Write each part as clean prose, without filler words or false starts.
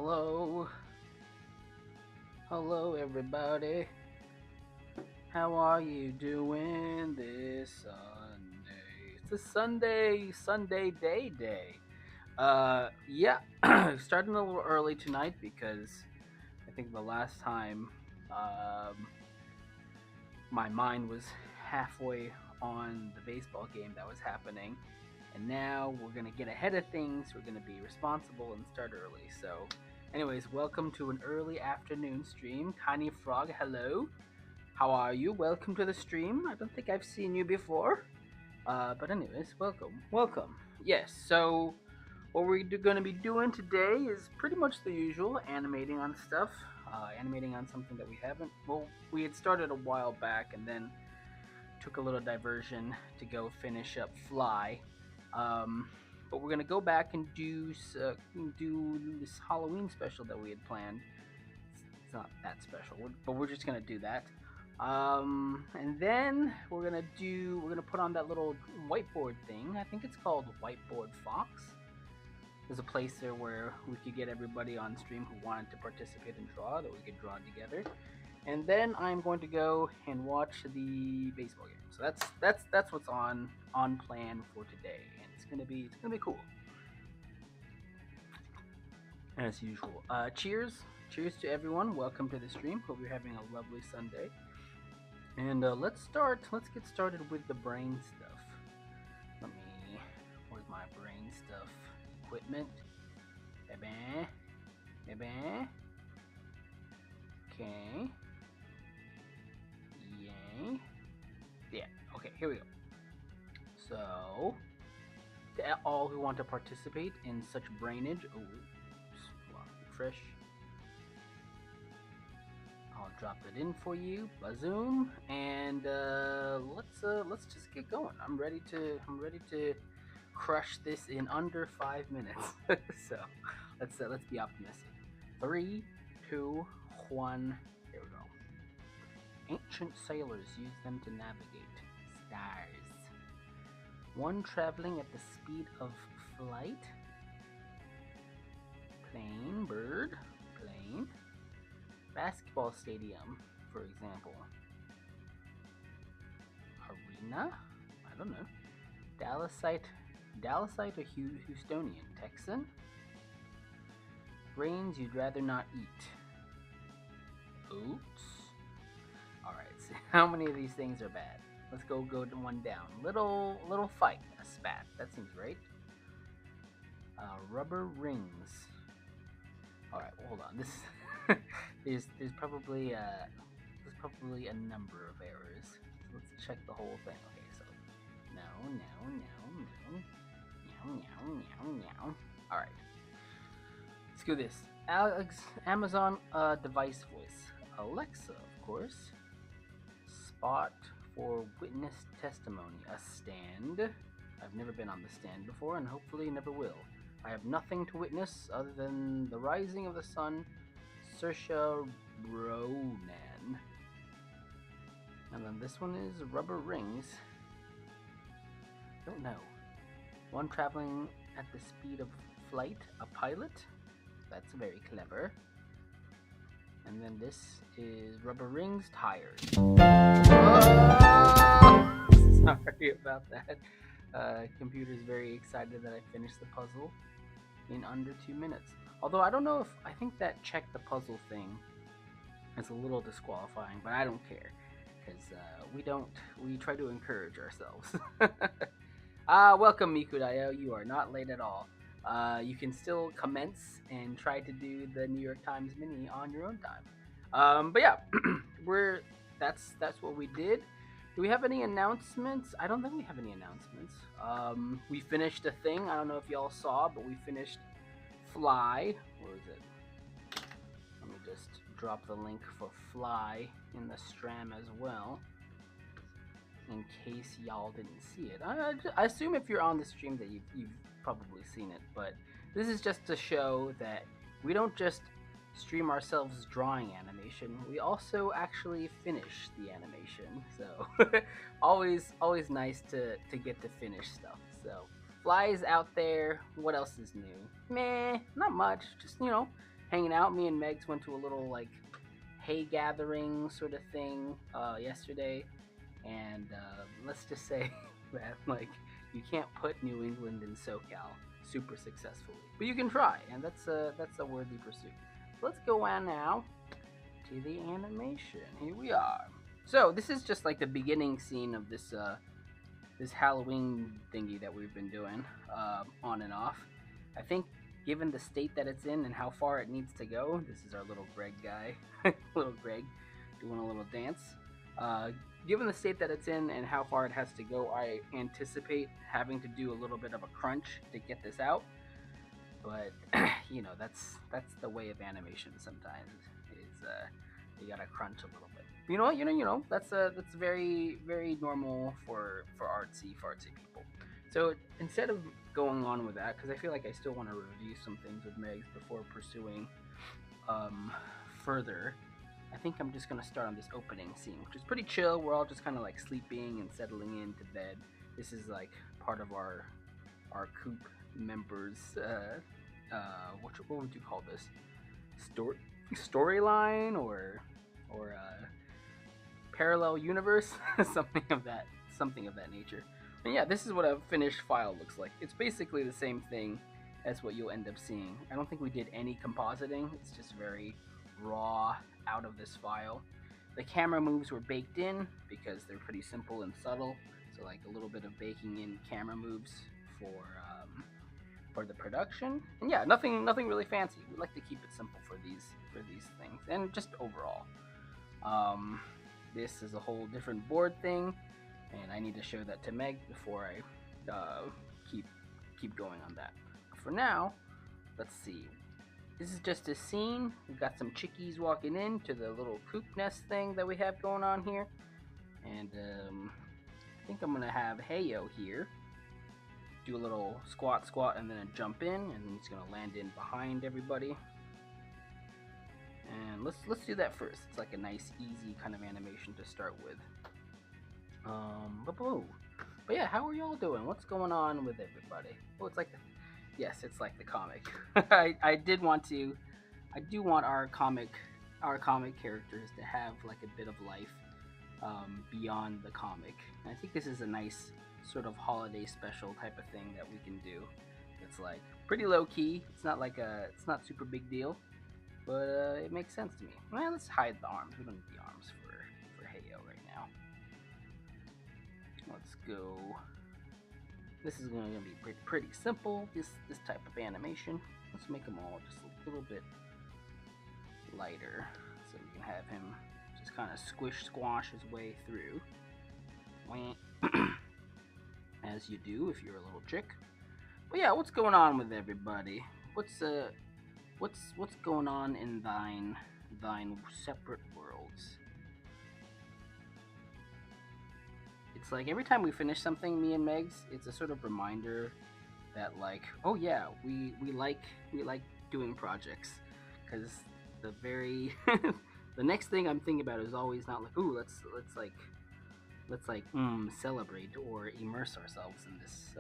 Hello, hello everybody. How are you doing this Sunday? It's a Sunday day. Yeah, starting a little early tonight because I think the last time, um, my mind was halfway on the baseball game that was happening, and now we're gonna get ahead of things. We're gonna be responsible and start early. So, anyways, welcome to an early afternoon stream. Tiny Frog, hello. How are you? Welcome to the stream. I don't think I've seen you before. But anyways, welcome. Yes. So what we're going to be doing today is pretty much the usual, animating on stuff, animating on something that we haven't. Well, we had started a while back, and then took a little diversion to go finish up Fly. Um, but we're gonna go back and do this Halloween special that we had planned. It's not that special, but we're just gonna do that. And then we're gonna put on that little whiteboard thing. I think it's called Whiteboard Fox. There's a place there where we could get everybody on stream who wanted to participate and draw that we could draw together. And then I'm going to go and watch the baseball game. So that's what's on plan for today, and it's gonna be cool as usual. Cheers to everyone. Welcome to the stream. Hope you're having a lovely Sunday. And let's get started with the brain stuff. Where's my brain stuff? Equipment. Baby. Okay. Yay. Yeah. Okay. Here we go. So, to all who want to participate in such brainage, refresh. I'll drop it in for you, Bazoom, and let's just get going. I'm ready to crush this in under 5 minutes. So let's be optimistic. 3, 2, 1. Here we go. Ancient sailors used them to navigate stars. One traveling at the speed of flight. Plane, bird, plane. Basketball stadium, for example. Arena? I don't know. Dallasite or Houstonian? Texan? Grains you'd rather not eat. Oats? Alright, so how many of these things are bad? Let's go one down. Little fight. A spat. That seems right. Rubber rings. Alright, hold on. This there's probably a number of errors. So let's check the whole thing. Okay, so no. Alright. Let's do this. Amazon device voice. Alexa, of course. Spot for witness testimony. A stand. I've never been on the stand before, and hopefully never will. I have nothing to witness other than the rising of the sun. Saoirse Ronan. And then this one is rubber rings. Don't know. One traveling at the speed of flight. A pilot. That's very clever. And then this is rubber rings, tires. Sorry about that. Computer's very excited that I finished the puzzle in under 2 minutes. Although I don't know if I think that check the puzzle thing is a little disqualifying, but I don't care because we try to encourage ourselves. Welcome Mikudayo. You are not late at all. You can still commence and try to do the New York Times Mini on your own time. But yeah, that's what we did. Do we have any announcements? I don't think we have any announcements. We finished a thing. I don't know if y'all saw, but we finished Fly. Where is it? Let me just drop the link for Fly in the stream as well, in case y'all didn't see it. I assume if you're on the stream that you've probably seen it, but this is just to show that we don't just stream ourselves drawing animation, we also actually finish the animation. So always nice to get to finish stuff. So Fly is out there. What else is new? Meh, not much. Just hanging out. Me and Megs went to a little like hay gathering sort of thing yesterday, and let's just say that like you can't put New England in SoCal super successfully, but you can try, and that's a worthy pursuit. Let's go on now to the animation. Here we are. So this is just like the beginning scene of this Halloween thingy that we've been doing on and off. I think given the state that it's in and how far it needs to go, this is our little Greg guy, little Greg, doing a little dance. Given the state that it's in and how far it has to go, I anticipate having to do a little bit of a crunch to get this out. But you know, that's the way of animation sometimes. Is you gotta crunch a little bit. You know what? That's very normal for artsy people. So instead of going on with that, because I feel like I still want to review some things with Megs before pursuing further, I think I'm just gonna start on this opening scene, which is pretty chill. We're all just kind of like sleeping and settling into bed. This is like part of our coop members. What would you call this? Storyline or parallel universe, something of that nature. And yeah, this is what a finished file looks like. It's basically the same thing as what you'll end up seeing. I don't think we did any compositing. It's just very raw out of this file. The camera moves were baked in because they're pretty simple and subtle. So like a little bit of baking in camera moves for the production. And yeah, nothing really fancy. We like to keep it simple for these things, and just overall. This is a whole different board thing, and I need to show that to Meg before I keep going on that. For now, let's see. This is just a scene. We've got some chickies walking in to the little coop nest thing that we have going on here, and I think I'm gonna have Heyo here do a little squat, and then a jump in, and he's gonna land in behind everybody. And let's do that first. It's like a nice, easy kind of animation to start with. But yeah, how are y'all doing? What's going on with everybody? Oh, it's like it's like the comic. I do want our comic characters to have like a bit of life beyond the comic. And I think this is a nice sort of holiday special type of thing that we can do. It's like pretty low key. It's not not super big deal, but it makes sense to me. Well, let's hide the arms. We don't need the arms for Heyo right now. Let's go. This is going to be pretty simple. This type of animation. Let's make them all just a little bit lighter, so we can have him just kind of squash his way through. As you do if you're a little chick. But yeah, what's going on with everybody? What's going on in thine separate worlds? It's like every time we finish something, me and Megs, it's a sort of reminder that like, oh yeah, we like doing projects, because the very the next thing I'm thinking about is always not like, ooh, let's celebrate or immerse ourselves in this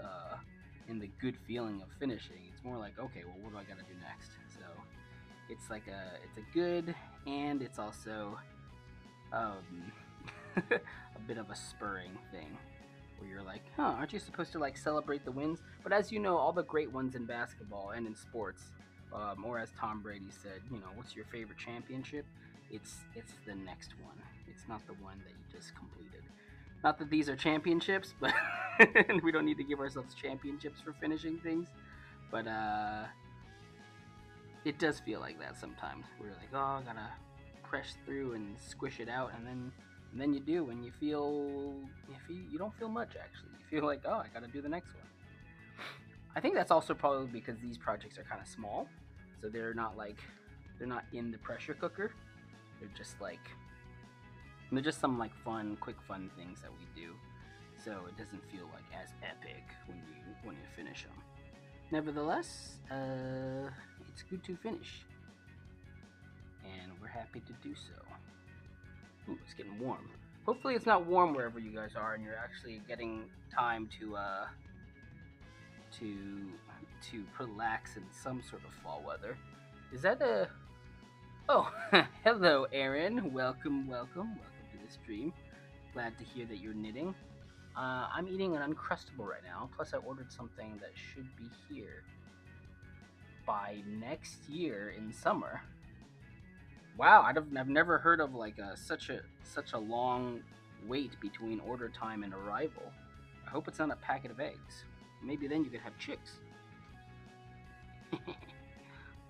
in the good feeling of finishing. It's more like, okay, well, what do I gotta do next? So it's like it's a good, and it's also a bit of a spurring thing where you're like, aren't you supposed to like celebrate the wins? But as you know, all the great ones in basketball and in sports, or as Tom Brady said, what's your favorite championship? It's the next one. It's not the one that you just completed. Not that these are championships, but we don't need to give ourselves championships for finishing things. But it does feel like that sometimes. We're like, oh, I gotta press through and squish it out, and then you do, and you don't feel much actually. You feel like, oh, I gotta do the next one. I think that's also probably because these projects are kind of small, so they're not in the pressure cooker. They're just some like quick fun things that we do, so it doesn't feel like as epic when you finish them. Nevertheless, it's good to finish, and we're happy to do so. Ooh, it's getting warm. Hopefully, it's not warm wherever you guys are, and you're actually getting time to relax in some sort of fall weather. Is that Oh, hello, Aaron. Welcome to the stream. Glad to hear that you're knitting. I'm eating an Uncrustable right now. Plus, I ordered something that should be here by next year in summer. Wow, I've never heard of like such a long wait between order time and arrival. I hope it's not a packet of eggs. Maybe then you could have chicks.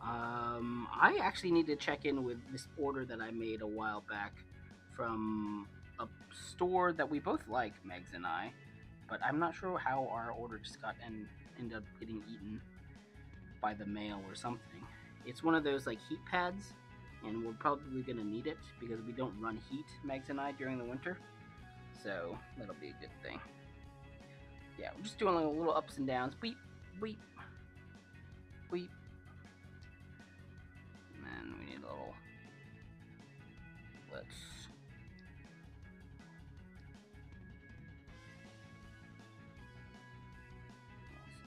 I actually need to check in with this order that I made a while back from a store that we both like, Megs and I, but I'm not sure how our order just got and ended up getting eaten by the mail or something. It's one of those like heat pads, and we're probably gonna need it because we don't run heat, Megs and I, during the winter. So that'll be a good thing. Yeah, we're just doing like little ups and downs. Beep, beep, beep. And we need a little. Let's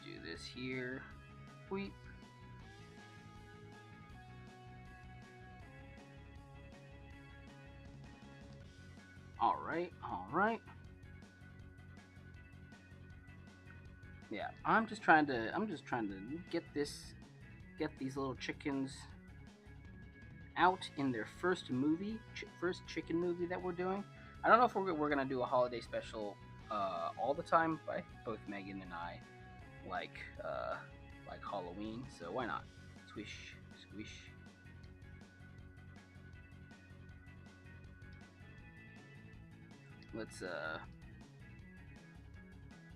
do this here. Beep. All right, all right. Yeah, I'm just trying to get get these little chickens out in their first movie, first chicken movie that we're doing. I don't know if we're gonna do a holiday special all the time, but both Megan and I like like Halloween, so why not? Swish, swish. Let's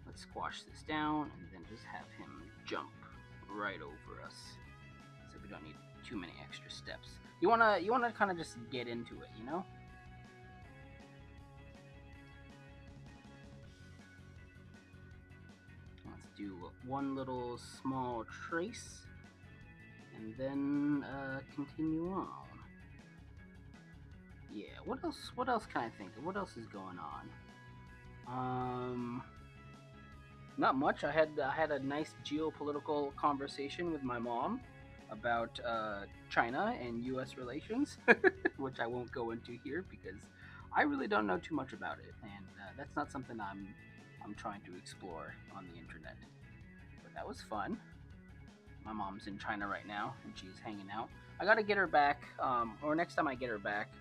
let's squash this down and then just have him jump right over us, so we don't need too many extra steps. You wanna kind of just get into it, you know? Let's do one little small trace, and then continue on. Yeah. What else? What else can I think of? What else is going on? Not much. I had a nice geopolitical conversation with my mom about China and U.S. relations, which I won't go into here because I really don't know too much about it, and that's not something I'm trying to explore on the internet. But that was fun. My mom's in China right now, and she's hanging out. I gotta get her back, or next time I get her back,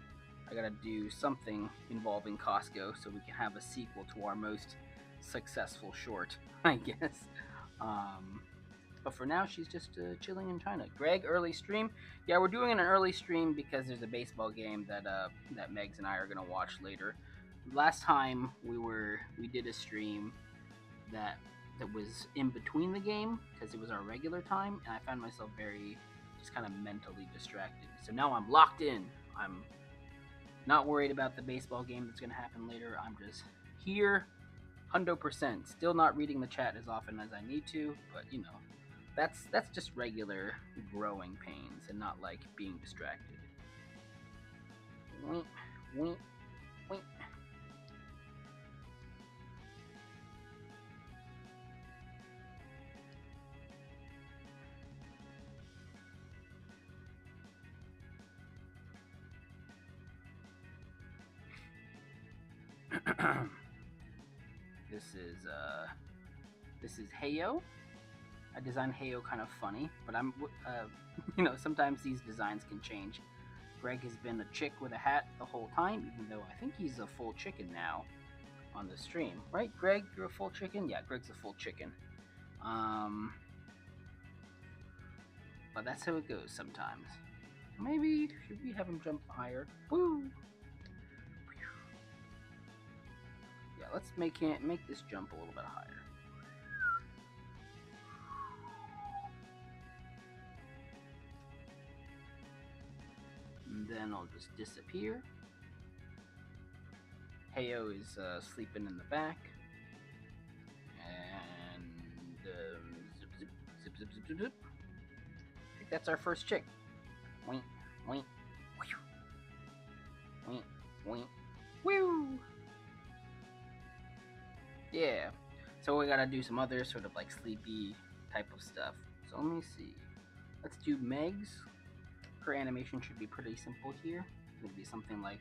I gotta do something involving Costco so we can have a sequel to our most successful short, I guess. Um, but for now, she's just chilling in China. Greg, early stream. Yeah, we're doing an early stream because there's a baseball game that that Megs and I are gonna watch later. Last time we did a stream that was in between the game because it was our regular time, and I found myself very just kind of mentally distracted. So now I'm locked in. I'm not worried about the baseball game that's going to happen later. I'm just here, 100%. Still not reading the chat as often as I need to, but you know, that's just regular growing pains and not like being distracted. Wink, wink, wink. This is Heyo. I designed Heyo kind of funny, but I'm you know, sometimes these designs can change. Greg has been a chick with a hat the whole time, even though I think he's a full chicken now on the stream, right? Greg, you're a full chicken. Yeah, Greg's a full chicken. But that's how it goes sometimes. Maybe should we have him jump higher? Woo! Yeah, let's make this jump a little bit higher. And then I'll just disappear. Heyo is sleeping in the back. And zip, zip, zip, zip, zip, zip. I think that's our first chick. Wink, wink, wink, wink, woo! Yeah. So we gotta do some other sort of like sleepy type of stuff. So let me see. Let's do Meg's. her animation should be pretty simple here. It'll be something like,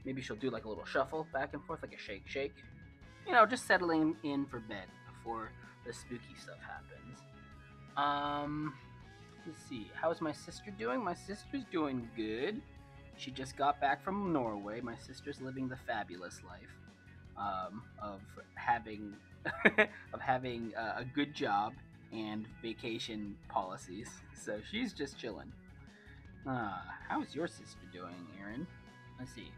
maybe she'll do like a little shuffle back and forth, like a shake shake. You know, just settling in for bed before the spooky stuff happens. Let's see. How's my sister doing? My sister's doing good. She just got back from Norway. My sister's living the fabulous life of having of having a good job and vacation policies. So she's just chilling. How's your sister doing, Aaron? Let's see.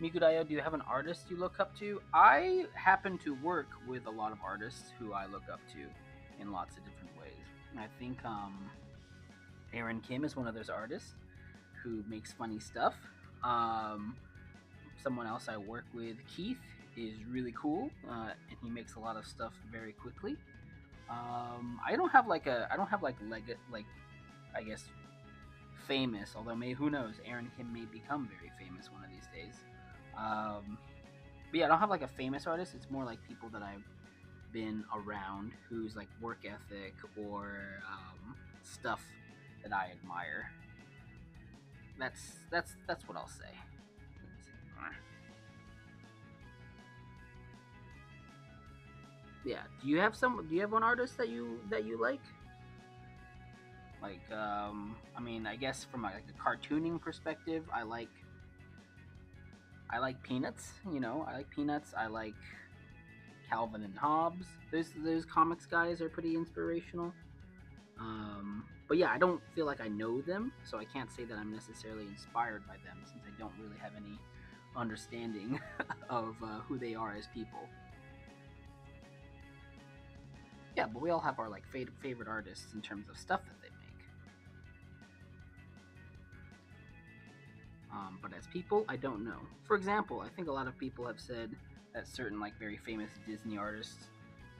Mikudayo, do you have an artist you look up to? I happen to work with a lot of artists who I look up to in lots of different ways. I think Aaron Kim is one of those artists who makes funny stuff. Someone else I work with, Keith, is really cool, and he makes a lot of stuff very quickly. I don't have like I guess famous, although who knows, Aaron Kim may become very famous one of these days. But yeah, I don't have like a famous artist. It's more like people that I've been around whose like work ethic or stuff that I admire. That's what I'll say. Yeah. Do you have one artist that you like? Like, I mean, I guess from like a cartooning perspective, I like Peanuts. You know, I like Peanuts. I like Calvin and Hobbes. Those comics guys are pretty inspirational. But yeah, I don't feel like I know them, so I can't say that I'm necessarily inspired by them since I don't really have any understanding of who they are as people. Yeah, but we all have our like favorite artists in terms of stuff that they make. But as people, I don't know. For example, I think a lot of people have said that certain like very famous Disney artists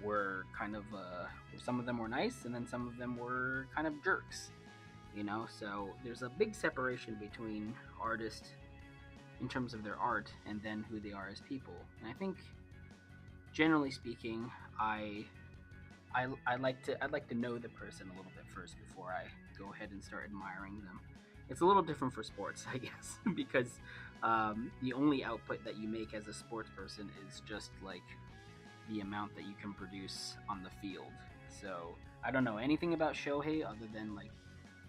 were kind of some of them were nice and then some of them were kind of jerks, you know. So there's a big separation between artists in terms of their art and then who they are as people. And I think generally speaking, I'd like to know the person a little bit first before I go ahead and start admiring them. It's a little different for sports, I guess, because the only output that you make as a sports person is just like the amount that you can produce on the field. So I don't know anything about Shohei other than like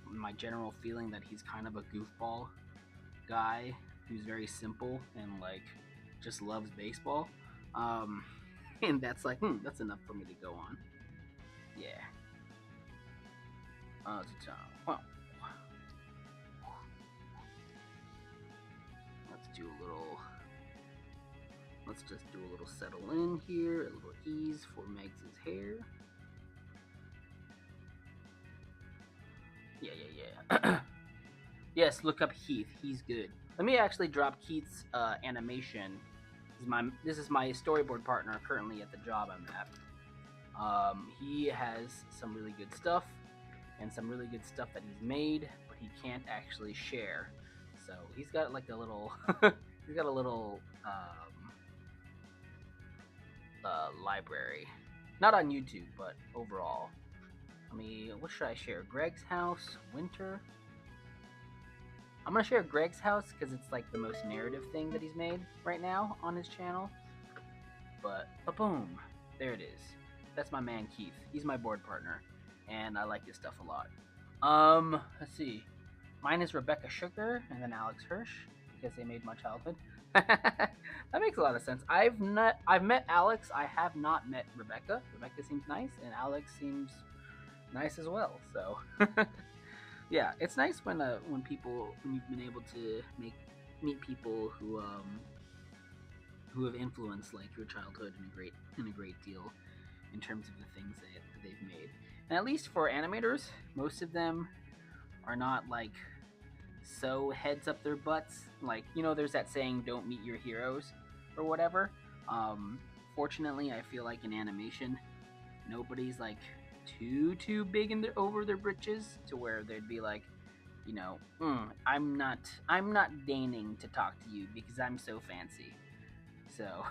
my general feeling that he's kind of a goofball guy who's very simple and like just loves baseball. And that's like, that's enough for me to go on. Yeah. Well, let's just do a little settle in here, a little ease for Megs' hair. Yeah. Yes, look up Heath. He's good. Let me actually drop Keith's animation. This is my storyboard partner currently at the job I'm at. He has some really good stuff and some really good stuff that he's made, but he can't actually share. So he's got like a little he's got a little library, not on YouTube, but overall. What should I share? Greg's house, winter. I'm gonna share Greg's house because it's like the most narrative thing that he's made right now on his channel. But boom, there it is. That's my man Keith. He's my board partner, and I like his stuff a lot. Let's see. Mine is Rebecca Sugar and then Alex Hirsch because they made my childhood. That makes a lot of sense. I've met Alex. I have not met Rebecca. Rebecca seems nice, and Alex seems nice as well. So, yeah, it's nice when you've been able to meet people who have influenced like your childhood in a great deal in terms of the things that they've made. And at least for animators, most of them are not like so heads up their butts. Like, you know, there's that saying, don't meet your heroes or whatever. Fortunately, I feel like in animation, nobody's like too big over their britches to where they'd be like, you know, I'm not deigning to talk to you because I'm so fancy. So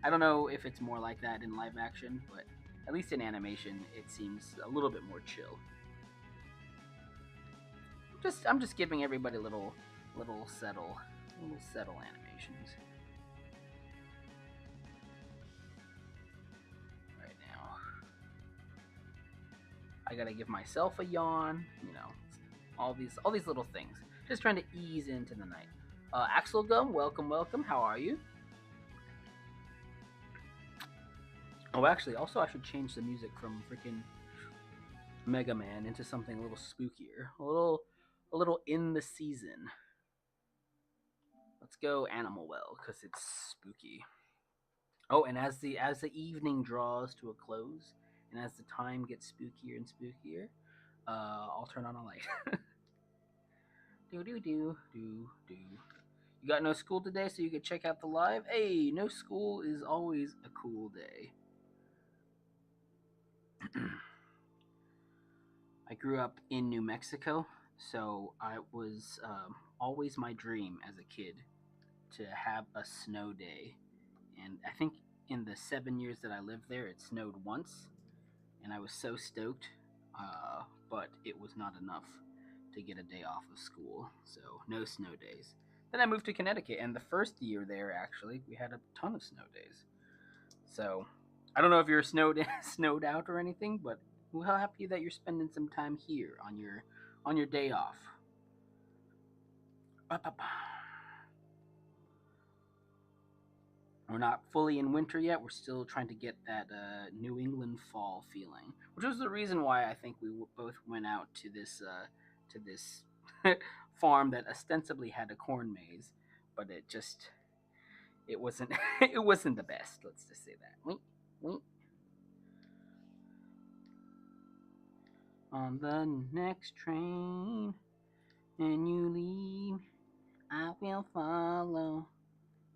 I don't know if it's more like that in live action, but at least in animation, it seems a little bit more chill. I'm just giving everybody little settle animations right now. I gotta give myself a yawn, all these little things. Just trying to ease into the night. Axel Gum, welcome, welcome. How are you? Oh, actually, also I should change the music from freaking Mega Man into something a little spookier, a little in the season. Let's go Animal Well because it's spooky. Oh, and as the evening draws to a close, and as the time gets spookier and spookier, I'll turn on a light. do do do do do. You got no school today, so you can check out the live. Hey, no school is always a cool day. I grew up in New Mexico, so I was always my dream as a kid to have a snow day. And I think in the 7 years that I lived there, it snowed once, and I was so stoked. But it was not enough to get a day off of school, so no snow days. Then I moved to Connecticut, and the first year there, actually, we had a ton of snow days. So I don't know if you're snowed out or anything, but we're happy that you're spending some time here on your day off. Ba-ba-ba. We're not fully in winter yet. We're still trying to get that New England fall feeling, which was the reason why I think we both went out to this farm that ostensibly had a corn maze, but it wasn't it wasn't the best. Let's just say that. Wink, wink. On the next train, and you leave, I will follow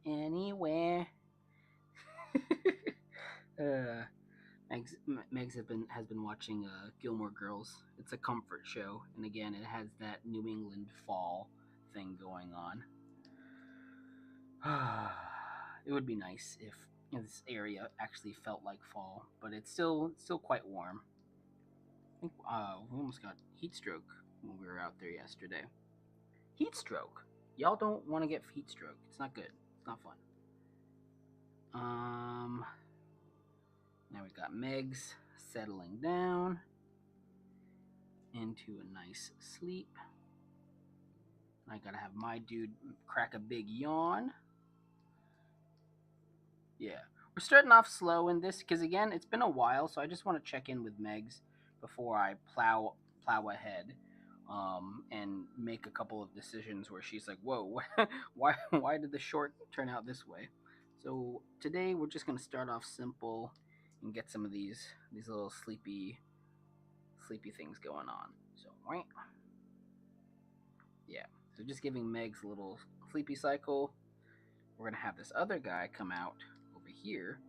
anywhere. uh, Megs has been watching Gilmore Girls. It's a comfort show, and again, it has that New England fall thing going on. It would be nice if this area actually felt like fall, but it's still quite warm. I think we almost got heat stroke when we were out there yesterday. Heat stroke. Y'all don't want to get heat stroke. It's not good. It's not fun. Now we got Megs settling down into a nice sleep. I gotta have my dude crack a big yawn. Yeah, we're starting off slow in this because again, it's been a while, so I just want to check in with Megs before I plow ahead, and make a couple of decisions where she's like, "Whoa, why did the short turn out this way?" So today we're just gonna start off simple and get some of these little sleepy things going on. So yeah, so just giving Megs a little sleepy cycle. We're gonna have this other guy come out over here,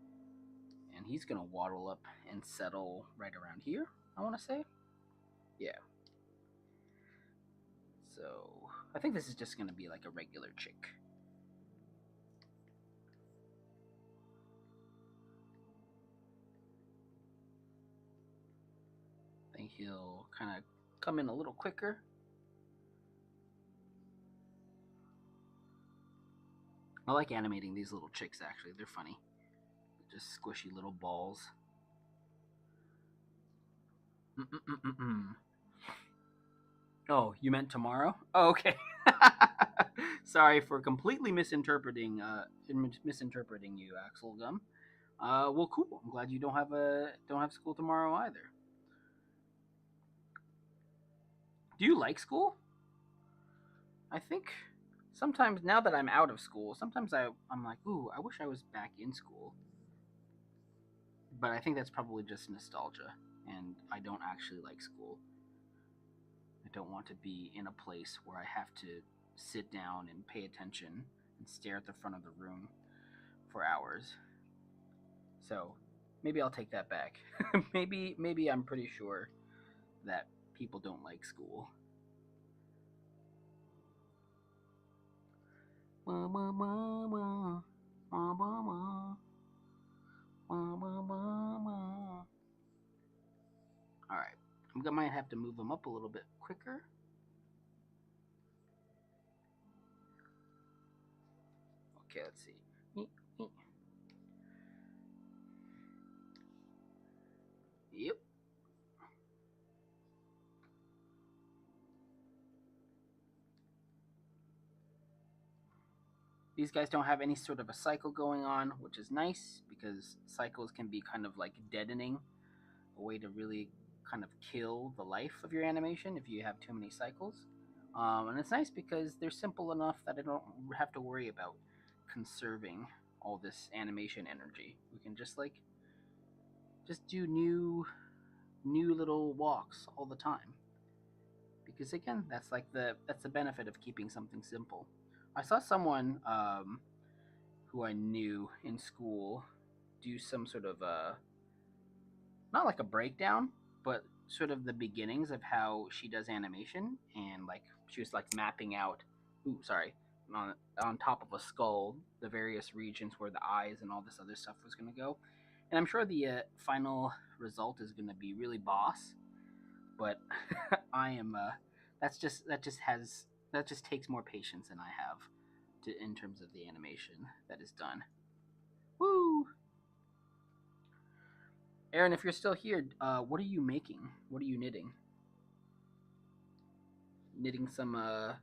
and he's gonna waddle up and settle right around here. I want to say, yeah. So I think this is just gonna be like a regular chick. I think he'll kind of come in a little quicker. I like animating these little chicks, actually. They're funny. Just squishy little balls. Mm-mm-mm-mm. Oh, you meant tomorrow? Oh, okay. Sorry for completely misinterpreting you, Axel Gum. Well, cool. I'm glad you don't have school tomorrow either. Do you like school? I think sometimes now that I'm out of school, sometimes I'm like, ooh, I wish I was back in school. But I think that's probably just nostalgia, and I don't actually like school. I don't want to be in a place where I have to sit down and pay attention and stare at the front of the room for hours. So maybe I'll take that back. Maybe I'm pretty sure that people don't like school. All right, I might have to move them up a little bit quicker. Okay, let's see. Meep, meep. Yep. These guys don't have any sort of a cycle going on, which is nice because cycles can be kind of like deadening, a way to really kind of kill the life of your animation if you have too many cycles. And it's nice because they're simple enough that I don't have to worry about conserving all this animation energy. We can just do new little walks all the time. Because again, that's the benefit of keeping something simple. I saw someone who I knew in school do some sort of not like a breakdown, but sort of the beginnings of how she does animation, and like she was like mapping out. Ooh, sorry, on top of a skull, the various regions where the eyes and all this other stuff was going to go. And I'm sure the final result is going to be really boss, but I am that just takes more patience than I have in terms of the animation that is done. Woo! Aaron, if you're still here, what are you making? What are you knitting? Knitting some a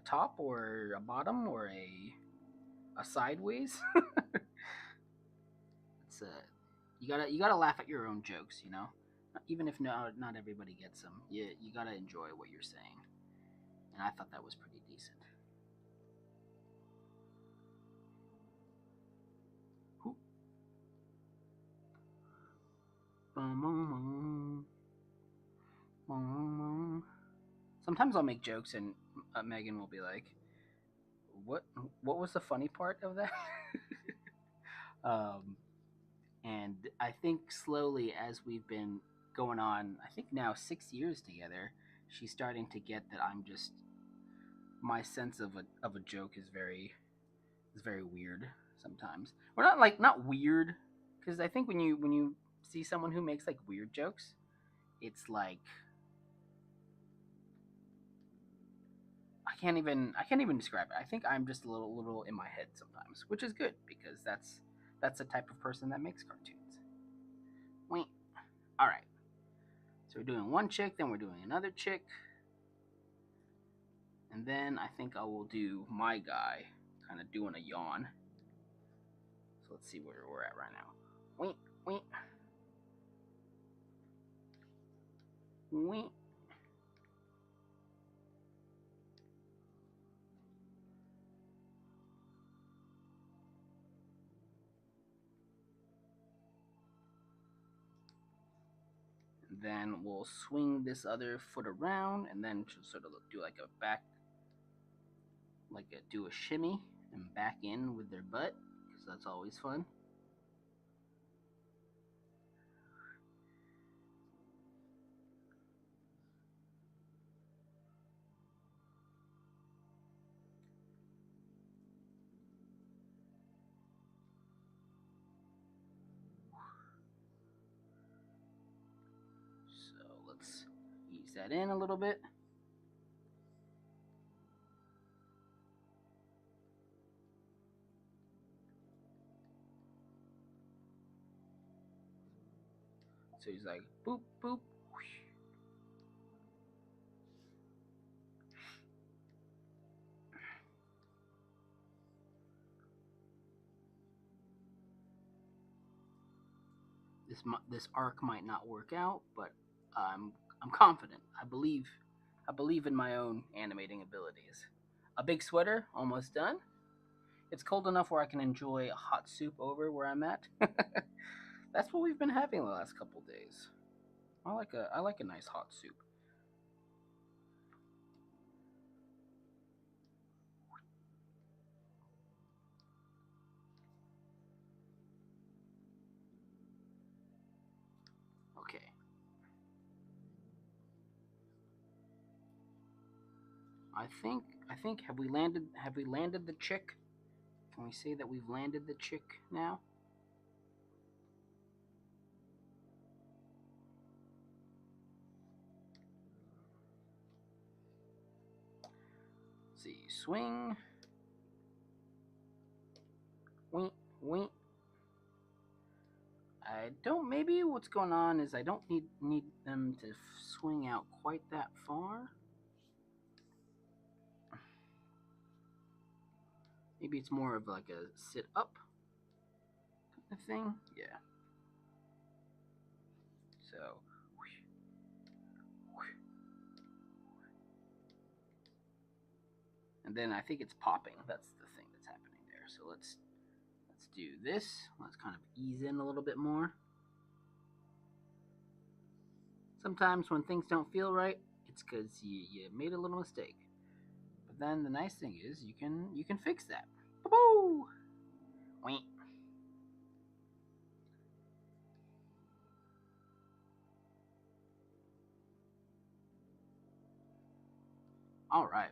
top or a bottom or a sideways? It's you gotta laugh at your own jokes, you know. Even if not everybody gets them, you gotta enjoy what you're saying. And I thought that was pretty decent. Sometimes I'll make jokes and Megan will be like, "What? What was the funny part of that?" um, and I think slowly as we've been going on, I think now 6 years together, she's starting to get that I'm just my sense of a joke is very weird sometimes. We're not like not weird because I think when you see someone who makes like weird jokes, it's like I can't even describe it. I think I'm just a little in my head sometimes, which is good because that's the type of person that makes cartoons. Wait. All right. So we're doing one chick, then we're doing another chick, and then I think I will do my guy, kind of doing a yawn. So let's see where we're at right now. Wait, wait, wait. Then we'll swing this other foot around, and then just sort of do like a back, do a shimmy and back in with their butt, because that's always fun. So let's ease that in a little bit. So he's like boop boop. This arc might not work out, but I'm confident. I believe in my own animating abilities. A big sweater, almost done. It's cold enough where I can enjoy a hot soup over where I'm at. That's what we've been having the last couple days. I like a nice hot soup. Okay. I think have we landed the chick? Can we say that we've landed the chick now? Let's see, swing. Wink, wink. I don't. Maybe what's going on is I don't need them to swing out quite that far. Maybe it's more of like a sit up kind of thing. Yeah. So, and then I think it's popping. That's the thing that's happening there. So let's do this. Let's kind of ease in a little bit more. Sometimes when things don't feel right, it's because you made a little mistake. But then the nice thing is you can fix that. Woo! Wait. All right.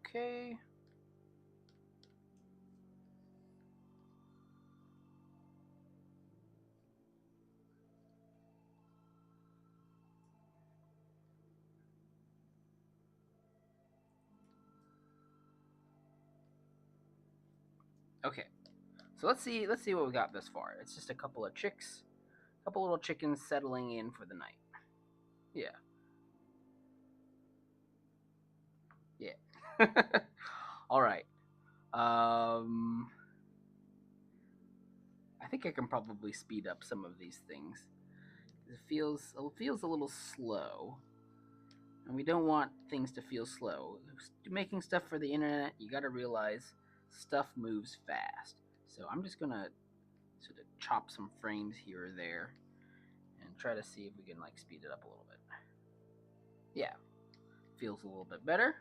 Okay. Okay. So let's see what we got thus far. It's just a couple of chicks, a couple little chickens settling in for the night. Yeah. Yeah. All right. Um I think I can probably speed up some of these things. It feels a little slow, and we don't want things to feel slow. Making stuff for the internet, you got to realize stuff moves fast. So I'm just gonna sort of chop some frames here or there, and try to see if we can like speed it up a little bit. Yeah, feels a little bit better.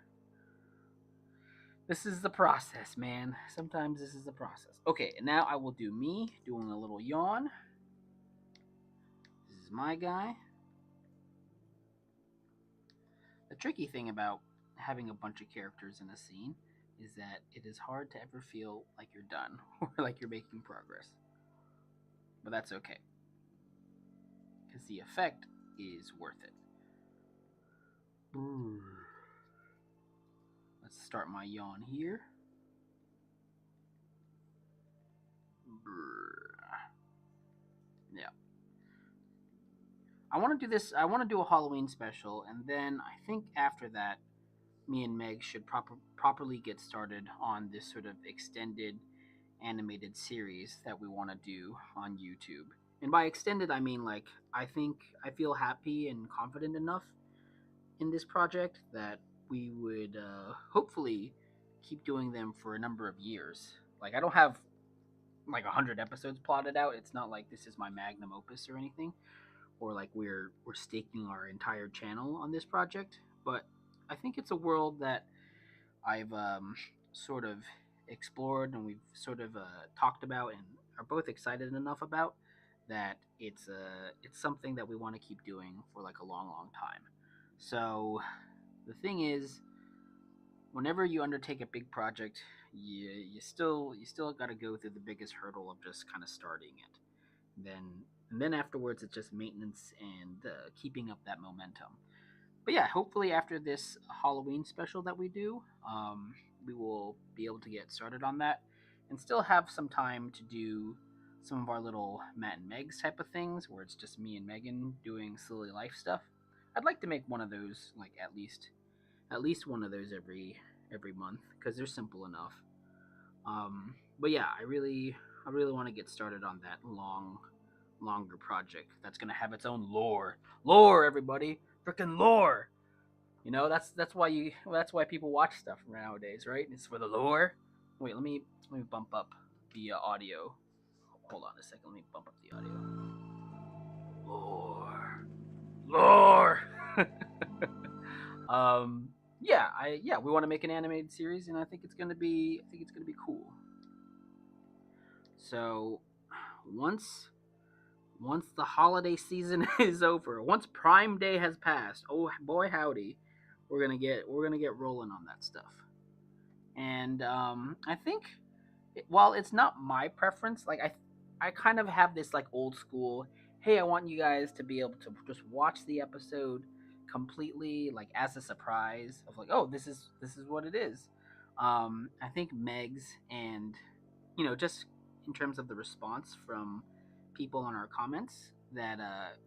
This is the process, man. Sometimes this is the process. Okay, and now I will do me doing a little yawn. This is my guy. The tricky thing about having a bunch of characters in a scene is that it is hard to ever feel like you're done or like you're making progress. But that's okay, because the effect is worth it. Let's start my yawn here. Yeah. I want to do this. I want to do a Halloween special, and then I think after that, me and Meg should properly get started on this sort of extended animated series that we want to do on YouTube. And by extended, I mean like I think I feel happy and confident enough in this project that we would hopefully keep doing them for a number of years. Like I don't have like 100 episodes plotted out. It's not like this is my magnum opus or anything, or like we're staking our entire channel on this project. But I think it's a world that I've sort of explored and we've sort of talked about and are both excited enough about that it's something that we want to keep doing for like a long time. So the thing is, whenever you undertake a big project, you still got to go through the biggest hurdle of just kind of starting it. Then and then afterwards, it's just maintenance and keeping up that momentum. But yeah, hopefully after this Halloween special that we do, we will be able to get started on that and still have some time to do some of our little Matt and Megs type of things where it's just me and Megan doing silly life stuff. I'd like to make one of those like at least one of those every month because they're simple enough. But yeah, I really want to get started on that longer project that's gonna have its own lore. Lore, everybody, freaking lore. You know, that's why people watch stuff nowadays, right? It's for the lore. Wait, let me bump up the audio. Hold on a second. Let me bump up the audio. Lore, lore. Yeah, we want to make an animated series, and I think it's gonna be cool. So once once the holiday season is over, once Prime Day has passed, oh boy howdy, we're gonna get rolling on that stuff. And I think while it's not my preference, like I kind of have this like old school hey, I want you guys to be able to just watch the episode completely, like as a surprise of like, oh, this is what it is. I think Megs and just in terms of the response from people on our comments that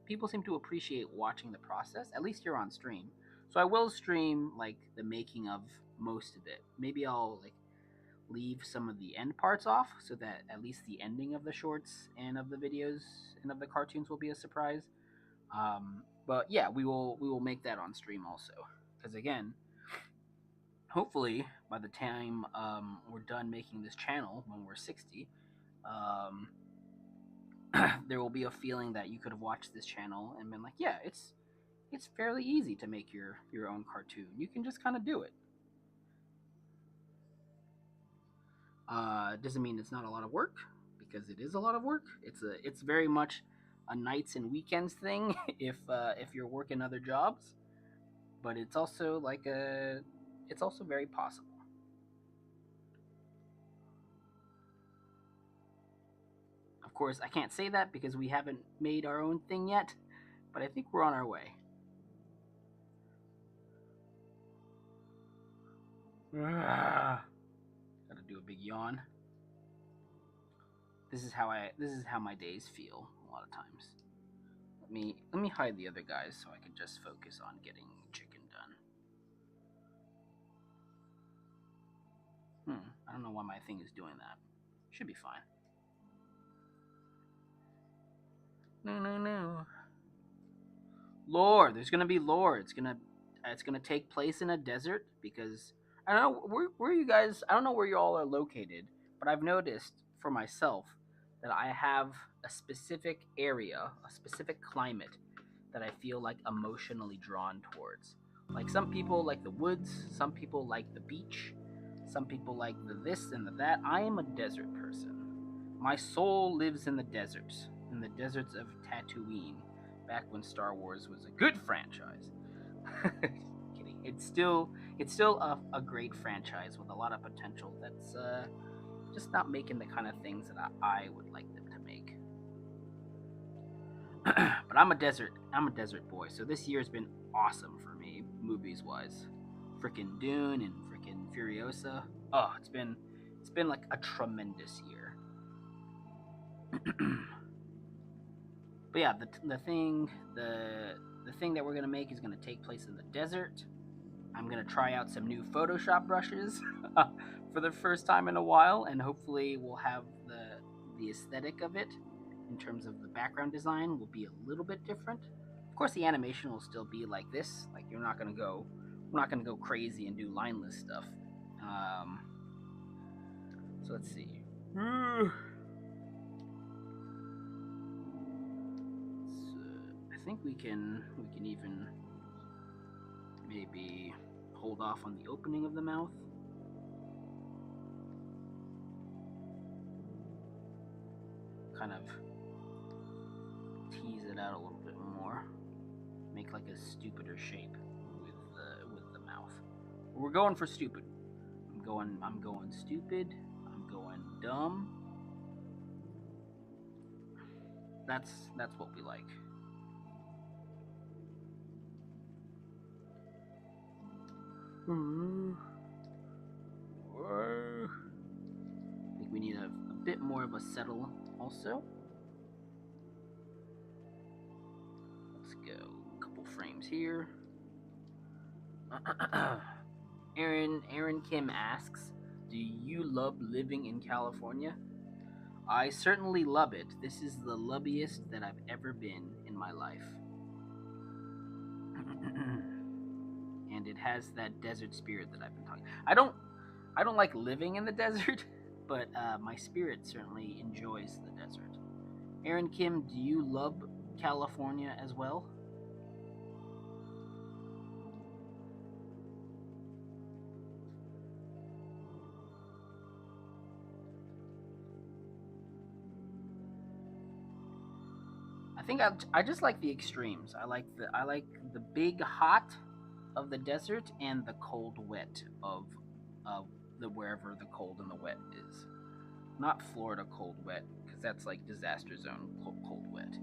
people seem to appreciate watching the process. At least you're on stream, so I will stream like the making of most of it. Maybe I'll like leave some of the end parts off so that at least the ending of the shorts and of the videos and of the cartoons will be a surprise. But yeah, we will make that on stream also, because again, hopefully by the time we're done making this channel when we're 60, um, there will be a feeling that you could have watched this channel and been like, yeah, it's fairly easy to make your own cartoon. You can just kind of do it. Doesn't mean it's not a lot of work, because it is a lot of work. It's very much a nights and weekends thing if you're working other jobs, but it's also very possible. Of course, I can't say that because we haven't made our own thing yet, but I think we're on our way. Gotta do a big yawn. This is how my days feel a lot of times. Let me hide the other guys so I can just focus on getting chicken done. I don't know why my thing is doing that. Should be fine. No, no, no. Lore. There's gonna be lore. It's gonna take place in a desert because I don't know where you guys. I don't know where you all are located, but I've noticed for myself that I have a specific area, a specific climate that I feel like emotionally drawn towards. Like some people like the woods, some people like the beach, some people like the this and the that. I am a desert person. My soul lives in the deserts of Tatooine, back when Star Wars was a good franchise. Kidding. It's still a great franchise with a lot of potential. That's just not making the kind of things that I would like them to make. But I'm a desert boy, so this year's been awesome for me, movies wise. Freaking Dune and freaking Furiosa. Oh, it's been like a tremendous year. But yeah, the thing that we're gonna make is gonna take place in the desert. I'm gonna try out some new Photoshop brushes for the first time in a while, and hopefully we'll have the aesthetic of it in terms of the background design will be a little bit different. Of course, the animation will still be like this. Like we're not gonna go crazy and do lineless stuff. Um, so let's see. So I think we can even maybe hold off on the opening of the mouth. Kind of tease it out a little bit more. Make like a stupider shape with the mouth. We're going for stupid. I'm going stupid. I'm going dumb. That's what we like. I think we need a bit more of a settle also. Let's go a couple frames here. Aaron Kim asks, "Do you love living in California?" I certainly love it. This is the lubbiest that I've ever been in my life. And it has that desert spirit that I've been talking. I don't like living in the desert, but my spirit certainly enjoys the desert. Aaron Kim, do you love California as well? I think I just like the extremes. I like the big hot of the desert and the cold wet of the wherever the cold and the wet is. Not Florida cold wet, because that's like disaster zone cold wet.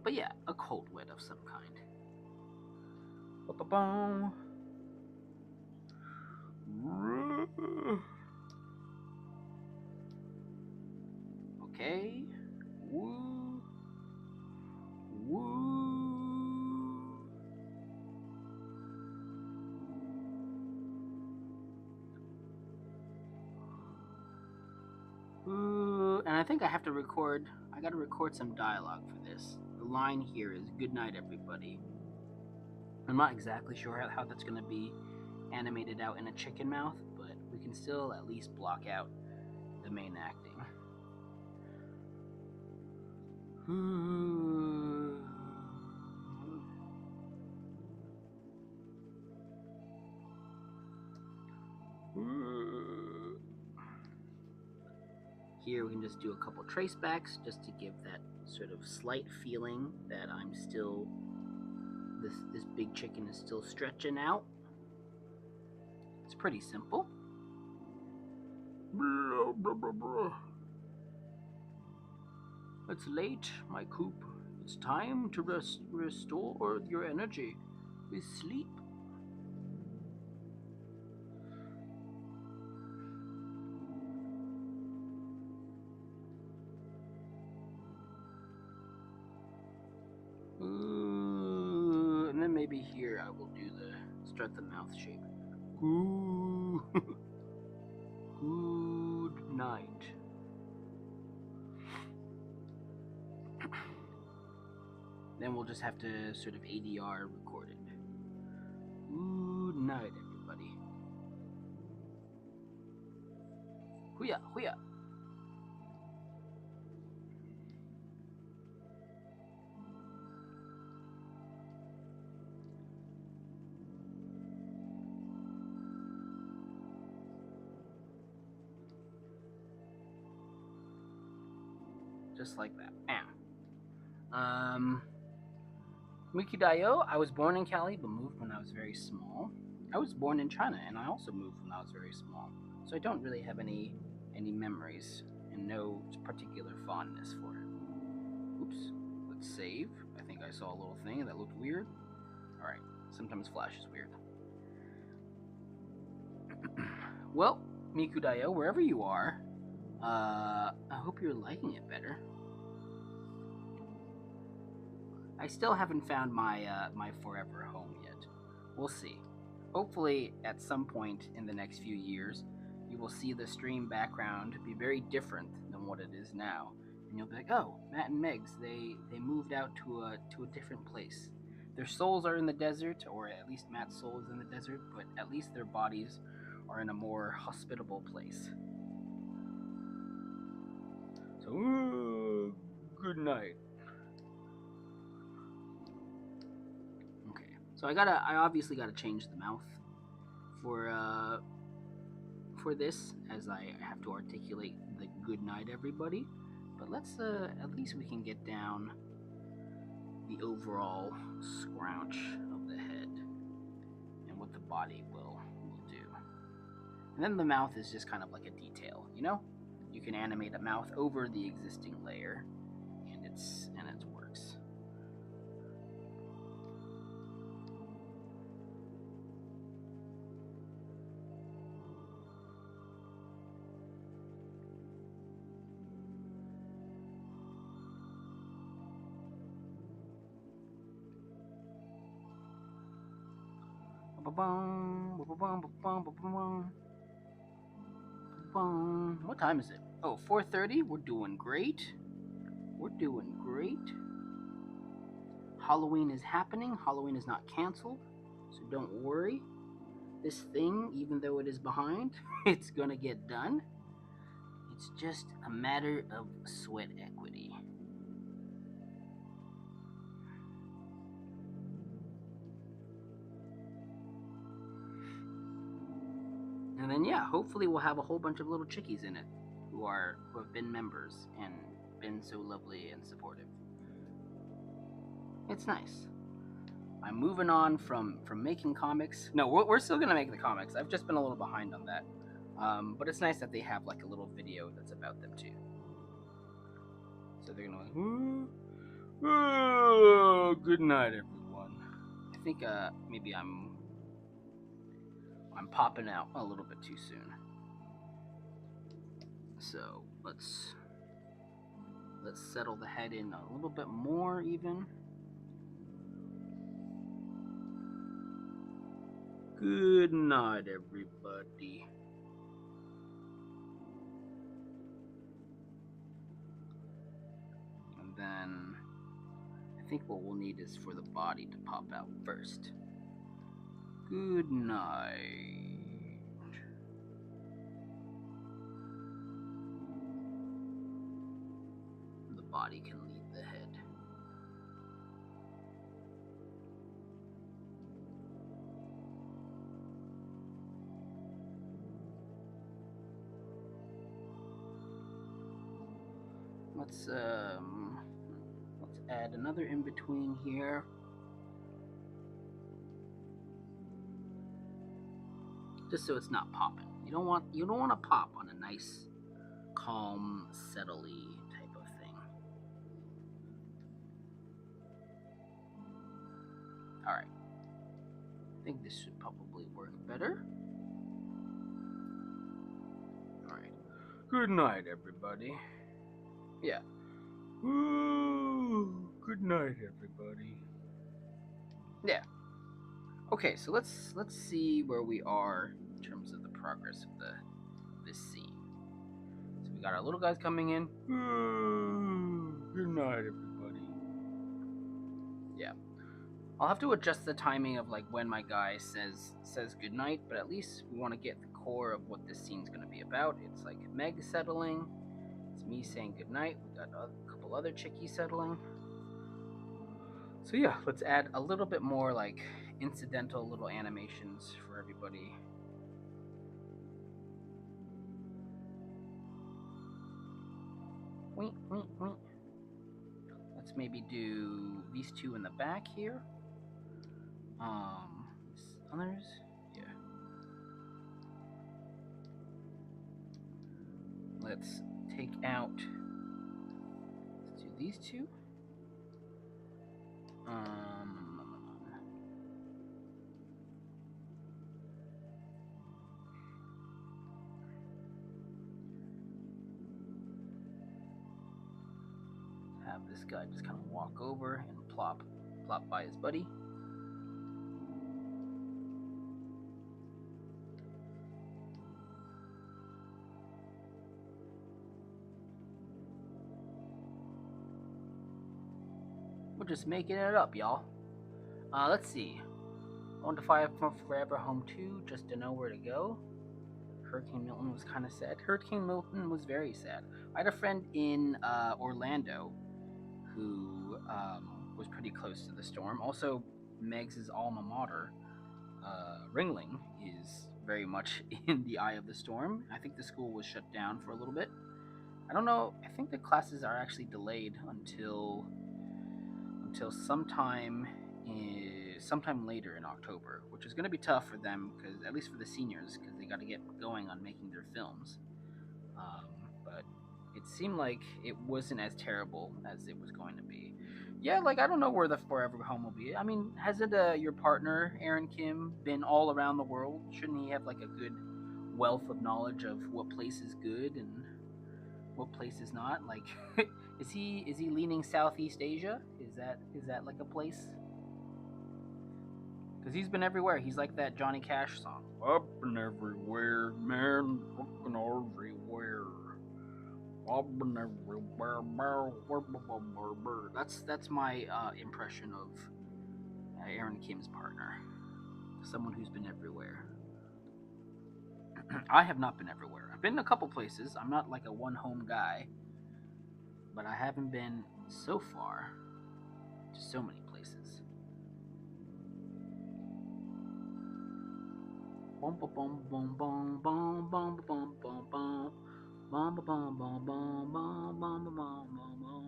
But yeah, a cold wet of some kind. Ba-ba-boom. Okay. Woo. Woo. Woo. And I think I have to record. I got to record some dialogue for this. The line here is "Good night, everybody." I'm not exactly sure how that's going to be animated out in a chicken mouth, but we can still at least block out the main acting. Here we can just do a couple trace backs just to give that sort of slight feeling that I'm still, this big chicken is still stretching out. It's pretty simple. It's late, my coop. It's time to restore your energy with sleep. And then maybe here I will do start the mouth shape. Ooh. Good night. Then we'll just have to sort of ADR record it. Good night, everybody. Hooyah, hooyah. Just like that. Bam. Miki Dayo, I was born in Cali but moved when I was very small. I was born in China and I also moved when I was very small. So I don't really have any memories and no particular fondness for it. Oops. Let's save. I think I saw a little thing that looked weird. Alright, sometimes Flash is weird. Well, Miku Dayo, wherever you are, I hope you're liking it better. I still haven't found my my forever home yet. We'll see. Hopefully, at some point in the next few years, you will see the stream background be very different than what it is now, and you'll be like, "Oh, Matt and Megs, they moved out to a different place. Their souls are in the desert, or at least Matt's soul is in the desert, but at least their bodies are in a more hospitable place." So, good night. So I obviously gotta change the mouth for this, as I have to articulate the good night, everybody. But let's at least we can get down the overall scrouch of the head and what the body will do. And then the mouth is just kind of like a detail, you know? You can animate a mouth over the existing layer, and it works. What time is it? Oh, 4:30. We're doing great. We're doing great. Halloween is happening. Halloween is not canceled, so don't worry. This thing, even though it is behind, it's gonna get done. It's just a matter of sweat equity. And then yeah, hopefully we'll have a whole bunch of little chickies in it who have been members and been so lovely and supportive. It's nice. I'm moving on from making comics. No, we're still gonna make the comics. I've just been a little behind on that. But it's nice that they have like a little video that's about them too. So they're gonna Oh, good night, everyone. I think maybe I'm popping out a little bit too soon. So let's settle the head in a little bit more even. Good night, everybody. And then I think what we'll need is for the body to pop out first. Good night. The body can lead the head. Let's add another in between here. Just so it's not popping. You don't want to pop on a nice, calm, settly type of thing. All right. I think this should probably work better. All right. Good night, everybody. Yeah. Ooh, good night, everybody. Yeah. Okay, so let's see where we are in terms of the progress of this scene. So we got our little guys coming in. Ooh, good night, everybody. Yeah. I'll have to adjust the timing of like when my guy says good night, but at least we want to get the core of what this scene's going to be about. It's like Meg settling. It's me saying good night. We got a couple other chickies settling. So yeah, let's add a little bit more like incidental little animations for everybody. Wink, wink, wink. Let's maybe do these two in the back here. Others, yeah. Let's take out. Let's do these two. Have this guy just kind of walk over and plop by his buddy. We're just making it up, y'all. Let's see. 1 to 5 from Forever Home 2, just to know where to go. Hurricane Milton was kind of sad. Hurricane Milton was very sad. I had a friend in Orlando who was pretty close to the storm. Also, Meg's alma mater, Ringling, is very much in the eye of the storm. I think the school was shut down for a little bit. I don't know. I think the classes are actually delayed until sometime later in October, which is going to be tough for them, because at least for the seniors, because they got to get going on making their films. But it seemed like it wasn't as terrible as it was going to be. Yeah, like I don't know where the Forever Home will be. I mean, hasn't your partner Aaron Kim been all around the world? Shouldn't he have like a good wealth of knowledge of what place is good and what place is not? Like, is he leaning Southeast Asia? Is that like a place? Because he's been everywhere. He's like that Johnny Cash song. Up and everywhere, man, looking everywhere. Up and everywhere, that's my impression of Aaron Kim's partner. Someone who's been everywhere. I have not been everywhere. I've been a couple places. I'm not like a one home guy, but I haven't been so far to so many places. Bum bum bum bum bum bum bum bum bum bum bum bum bum bum bum bum bum bum.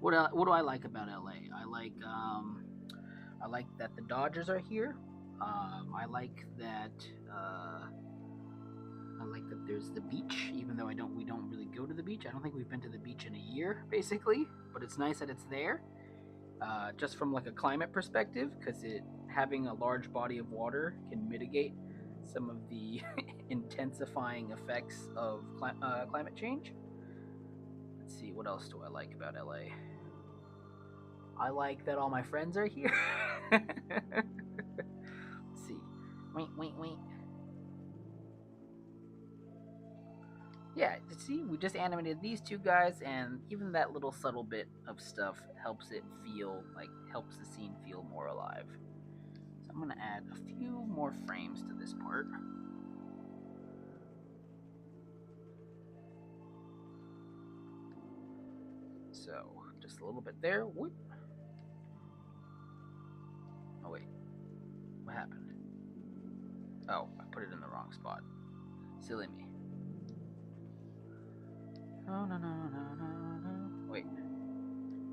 What do I like about LA? I like that the Dodgers are here. I like that there's the beach, even though we don't really go to the beach. I don't think we've been to the beach in a year, basically. But it's nice that it's there, just from like a climate perspective, because it having a large body of water can mitigate some of the intensifying effects of climate change. Let's see, what else do I like about LA? I like that all my friends are here. Let's see. Wait, wait, wait. Yeah, see, we just animated these two guys, and even that little subtle bit of stuff helps it feel like, helps the scene feel more alive. So I'm gonna add a few more frames to this part. So just a little bit there. Whoop. Oh wait, what happened? Oh, I put it in the wrong spot. Silly me. No, no, no, no, no, no. Wait.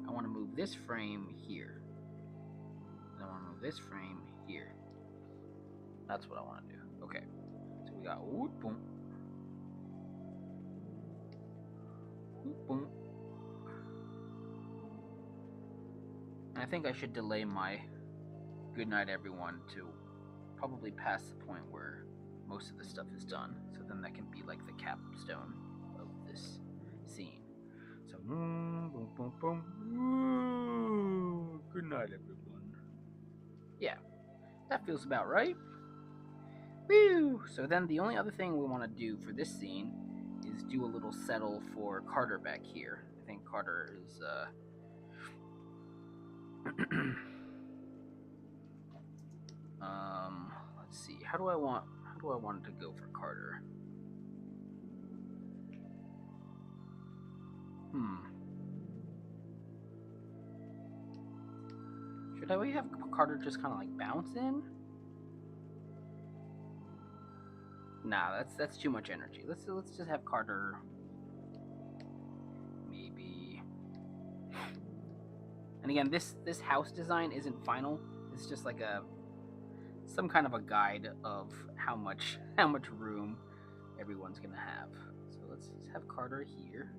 I want to move this frame here. And I want to move this frame here. That's what I want to do. Okay. So we got whoop, boom. Whoop, boom. And I think I should delay my good night everyone to probably past the point where most of the stuff is done. So then that can be like the capstone of this scene. So boom, boom, boom, boom. Woo. Good night, everyone. Yeah, that feels about right. Woo! So then the only other thing we want to do for this scene is do a little settle for Carter back here. I think Carter is let's see. How do I want it to go for Carter? Should we have Carter just kind of like bounce in? Nah, that's too much energy. Let's just have Carter maybe. And again, this house design isn't final. It's just like some kind of a guide of how much room everyone's gonna have. So let's just have Carter here.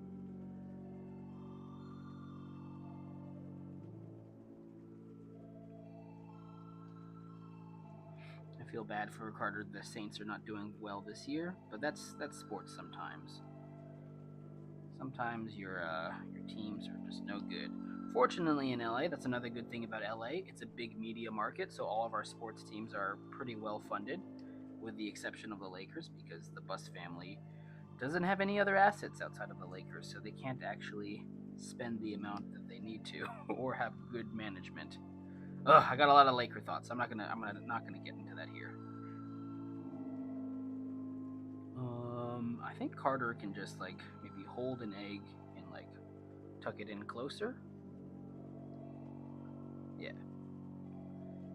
I feel bad for Carter. The Saints are not doing well this year, but that's sports sometimes. Sometimes your teams are just no good. Fortunately, in LA, that's another good thing about LA. It's a big media market, so all of our sports teams are pretty well funded, with the exception of the Lakers, because the Buss family doesn't have any other assets outside of the Lakers, so they can't actually spend the amount that they need to, or have good management. Ugh, I got a lot of Laker thoughts. I'm not gonna get into that here. I think Carter can just like maybe hold an egg and like tuck it in closer. Yeah.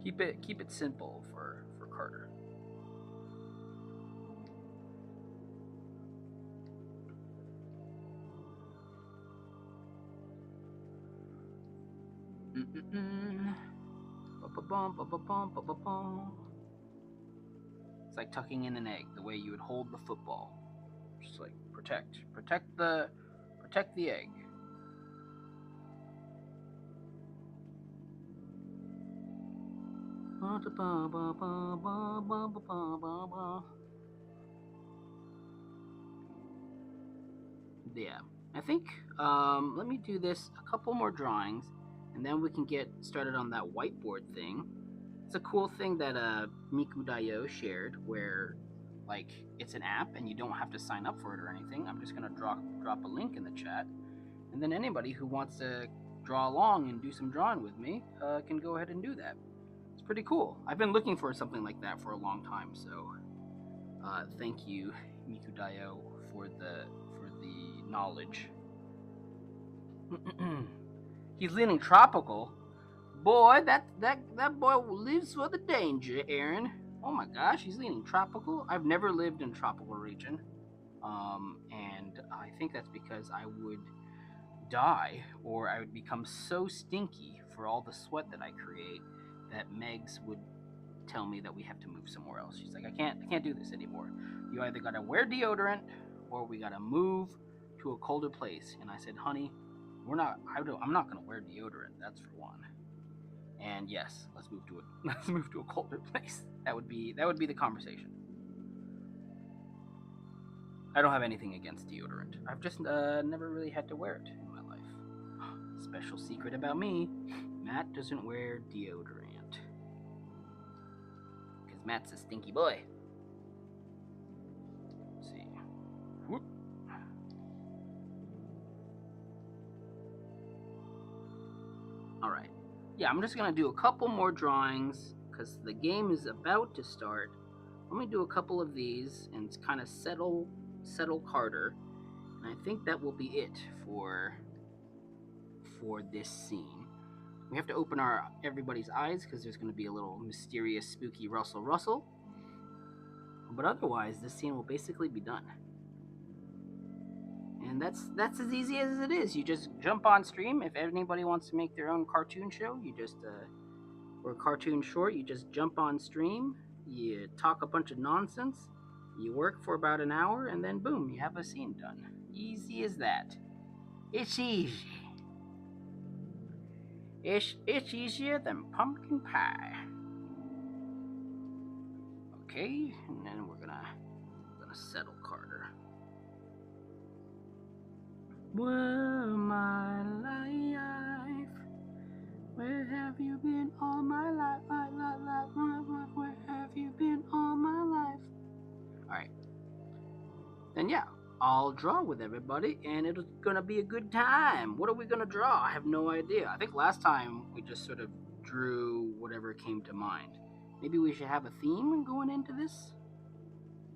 Keep it simple for Carter. It's like tucking in an egg, the way you would hold the football. Just like protect the egg. Yeah, I think let me do this a couple more drawings, and then we can get started on that whiteboard thing. It's a cool thing that Miku shared, where like it's an app and you don't have to sign up for it or anything. I'm just gonna drop a link in the chat, and then anybody who wants to draw along and do some drawing with me can go ahead and do that. It's pretty cool. I've been looking for something like that for a long time, so thank you, Miku for the knowledge. He's leaning tropical. Boy, that boy lives for the danger, Aaron. Oh my gosh, he's leaning tropical. I've never lived in a tropical region, and I think that's because I would die, or I would become so stinky for all the sweat that I create that Megs would tell me that we have to move somewhere else. She's like, I can't do this anymore. You either gotta wear deodorant or we gotta move to a colder place. And I said, honey, I'm not gonna wear deodorant. That's for one. And yes, let's move to let's move to a colder place. That would be the conversation. I don't have anything against deodorant. I've just never really had to wear it in my life. Special secret about me, Matt doesn't wear deodorant. Because Matt's a stinky boy. Let's see. Whoop. Alright. Yeah, I'm just going to do a couple more drawings because the game is about to start. Let me do a couple of these and kind of settle Carter. And I think that will be it for this scene. We have to open everybody's eyes because there's going to be a little mysterious, spooky rustle. But otherwise, this scene will basically be done. And that's as easy as it is. You just jump on stream. If anybody wants to make their own cartoon show, you just or a cartoon short, you just jump on stream. You talk a bunch of nonsense. You work for about an hour, and then boom, you have a scene done. Easy as that. It's easy. It's easier than pumpkin pie. Okay, and then we're gonna settle Carter. Well, my life, where have you been all my life? Where have you been all my life? Alright. Then yeah, I'll draw with everybody, and it's gonna be a good time. What are we gonna draw? I have no idea. I think last time we just sort of drew whatever came to mind. Maybe we should have a theme going into this?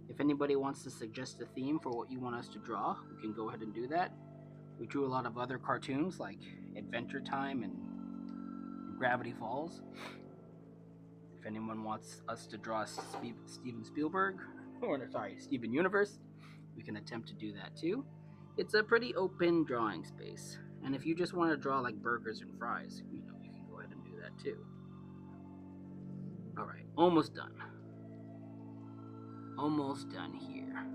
If anybody wants to suggest a theme for what you want us to draw, we can go ahead and do that. We drew a lot of other cartoons like Adventure Time and Gravity Falls. If anyone wants us to draw Steven Spielberg, or sorry, Steven Universe, we can attempt to do that too. It's a pretty open drawing space. And if you just want to draw like burgers and fries, you can go ahead and do that too. Alright, almost done. Almost done here.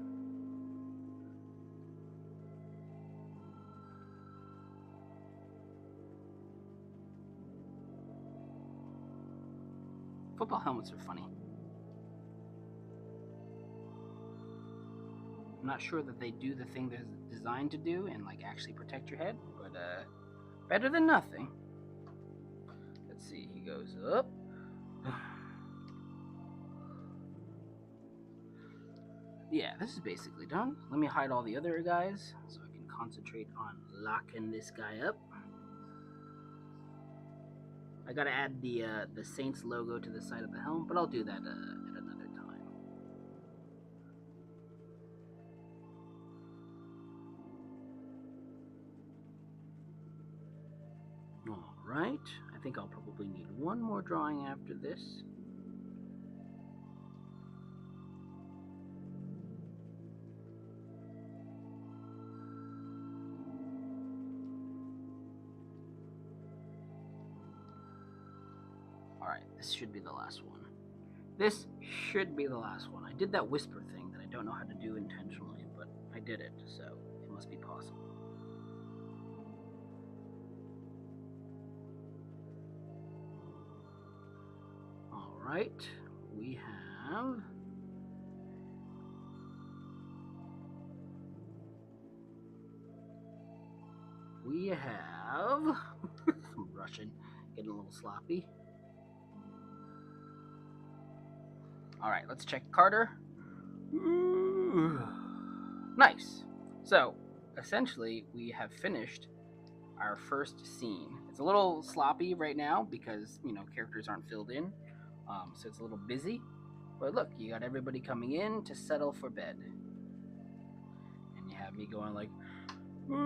Football helmets are funny. I'm not sure that they do the thing they're designed to do and like actually protect your head, but better than nothing. Let's see, he goes up. Yeah, this is basically done. Let me hide all the other guys so I can concentrate on locking this guy up. I gotta add the Saints logo to the side of the helm, but I'll do that at another time. Alright, I think I'll probably need one more drawing after this. Alright, this should be the last one. This should be the last one. I did that whisper thing that I don't know how to do intentionally, but I did it, so it must be possible. Alright, we have... I'm rushing, getting a little sloppy. Alright, let's check Carter. Ooh. Nice. So, essentially, we have finished our first scene. It's a little sloppy right now because, characters aren't filled in. So it's a little busy. But look, you got everybody coming in to settle for bed. And you have me going like, ooh,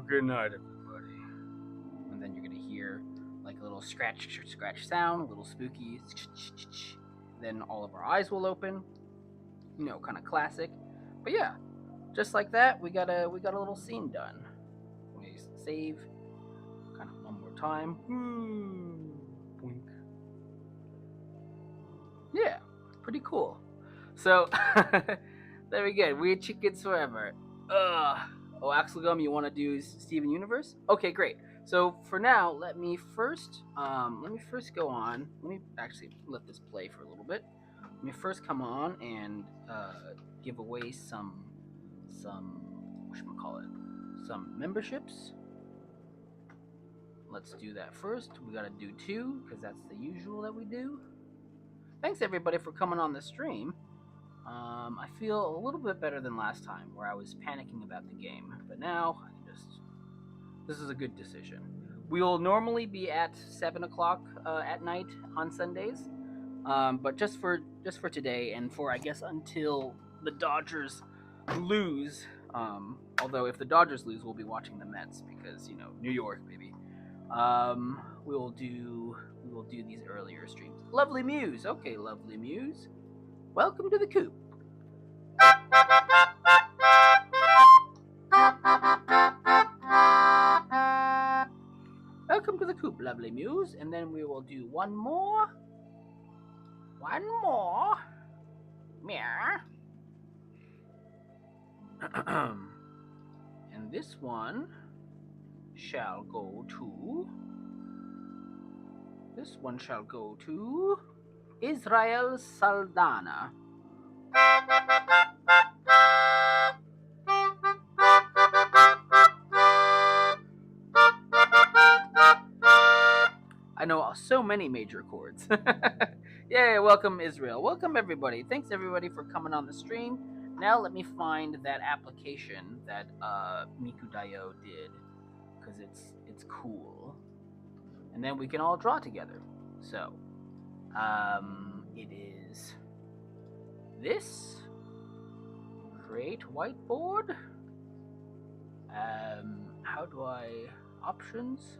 good night, everybody. And then you're going to hear like a little scratch sound, a little spooky. Then all of our eyes will open. Kind of classic. But yeah, just like that, we got a little scene done. Let me save kind of one more time. Boink. Yeah, pretty cool. So there we go. Weird chickens forever. Ugh. Oh, Axel Gum, you want to do Steven Universe? Okay, great. So for now, let me first go on. Let me actually let this play for a little bit. Let me first come on and give away some whatchamacallit, some memberships. Let's do that first. We gotta do two because that's the usual that we do. Thanks everybody for coming on the stream. I feel a little bit better than last time, where I was panicking about the game, but now this is a good decision. We'll normally be at 7 o'clock at night on Sundays, but just for today and for I guess until the Dodgers lose. Although if the Dodgers lose, we'll be watching the Mets because New York, baby. Um, we will do these earlier streams. Lovely Muse, okay, Lovely Muse. Welcome to the coop. Welcome to the coop, Lovely Muse, and then we will do one more. One more. Meow. And this one shall go to. This one shall go to Israel Saldana. I know so many major chords. Yay, welcome Israel. Welcome everybody. Thanks everybody for coming on the stream. Now let me find that application that Mikudayo did because it's cool. And then we can all draw together. So, it is this create whiteboard. How do I options?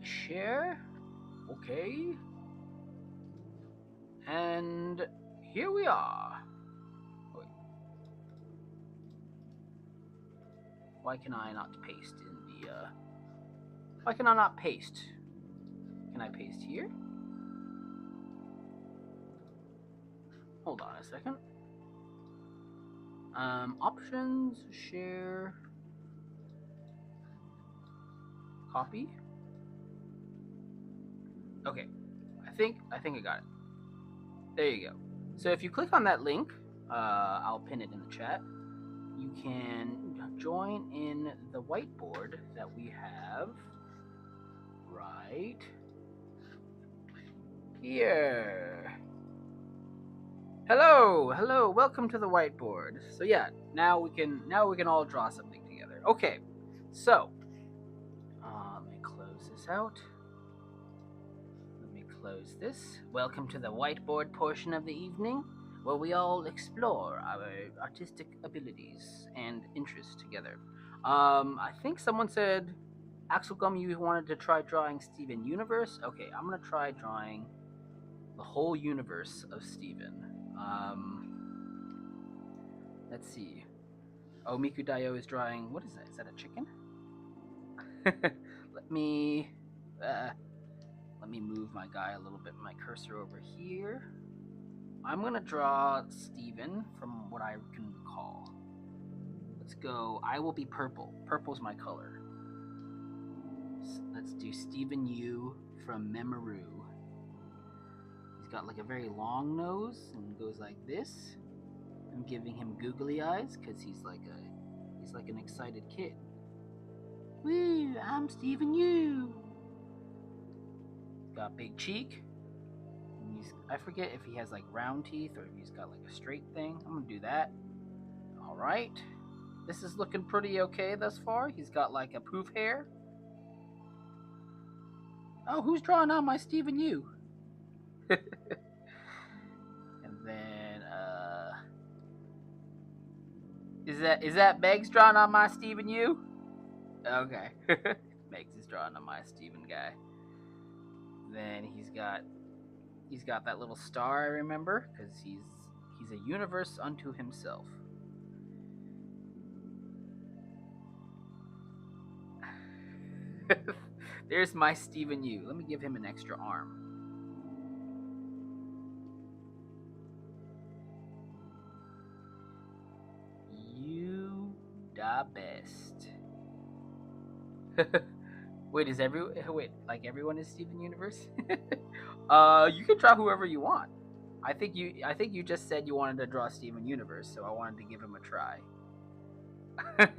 Share. Okay. And here we are. Wait. Why can I not paste in the why can I not paste? Can I paste here? Hold on a second. Options, share, copy. Okay, I think I got it. There you go. So if you click on that link, I'll pin it in the chat. You can join in the whiteboard that we have right here. Hello, welcome to the whiteboard. So yeah, now we can all draw something together. Okay, so let me close this out. Let me close this. Welcome to the whiteboard portion of the evening, where we all explore our artistic abilities and interests together. I think someone said, Axel Gum, you wanted to try drawing Steven Universe. Okay, I'm gonna try drawing the whole universe of Steven. Let's see. Oh, Mikudayo is drawing. What is that? Is that a chicken? let me let me move my guy a little bit. My cursor over here. I'm gonna draw Steven from what I can recall. Let's go. I will be purple. Purple's my color. Let's do Steven Yu from Memoru. He's got like a very long nose and goes like this. I'm giving him googly eyes because he's like an excited kid. Woo! I'm Steven Yu. Got big cheek. I forget if he has like round teeth or if he's got like a straight thing. I'm gonna do that. All right. This is looking pretty okay thus far. He's got like a poof hair. Oh, who's drawing on my Steven Yu? And then is that Meg's drawing on my Steven Yu? Okay. Meg's is drawing on my Steven guy. Then he's got that little star, I remember, because he's a universe unto himself. There's my Steven Yu. Let me give him an extra arm. the best. Wait, like everyone is Steven Universe? You can draw whoever you want. I think you just said you wanted to draw Steven Universe, so I wanted to give him a try.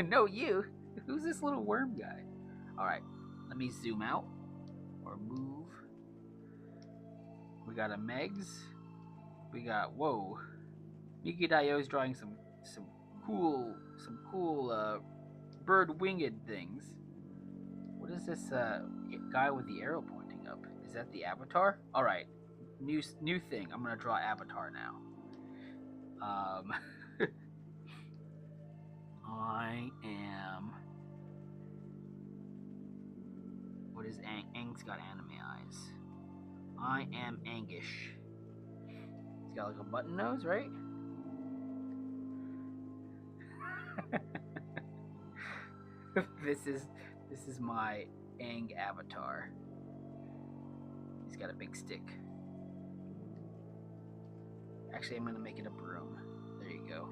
No, you. Who's this little worm guy? All right, let me zoom out or move. We got a Megs. We got whoa. Miki Dio is drawing some cool bird winged things. What is this guy with the arrow pointing up? Is that the avatar? All right, new thing. I'm gonna draw avatar now. I am. What is Ang? Ang's got anime eyes. I am Angish. He's got like a button nose, right? This is my Ang avatar. He's got a big stick. Actually, I'm gonna make it a broom. There you go.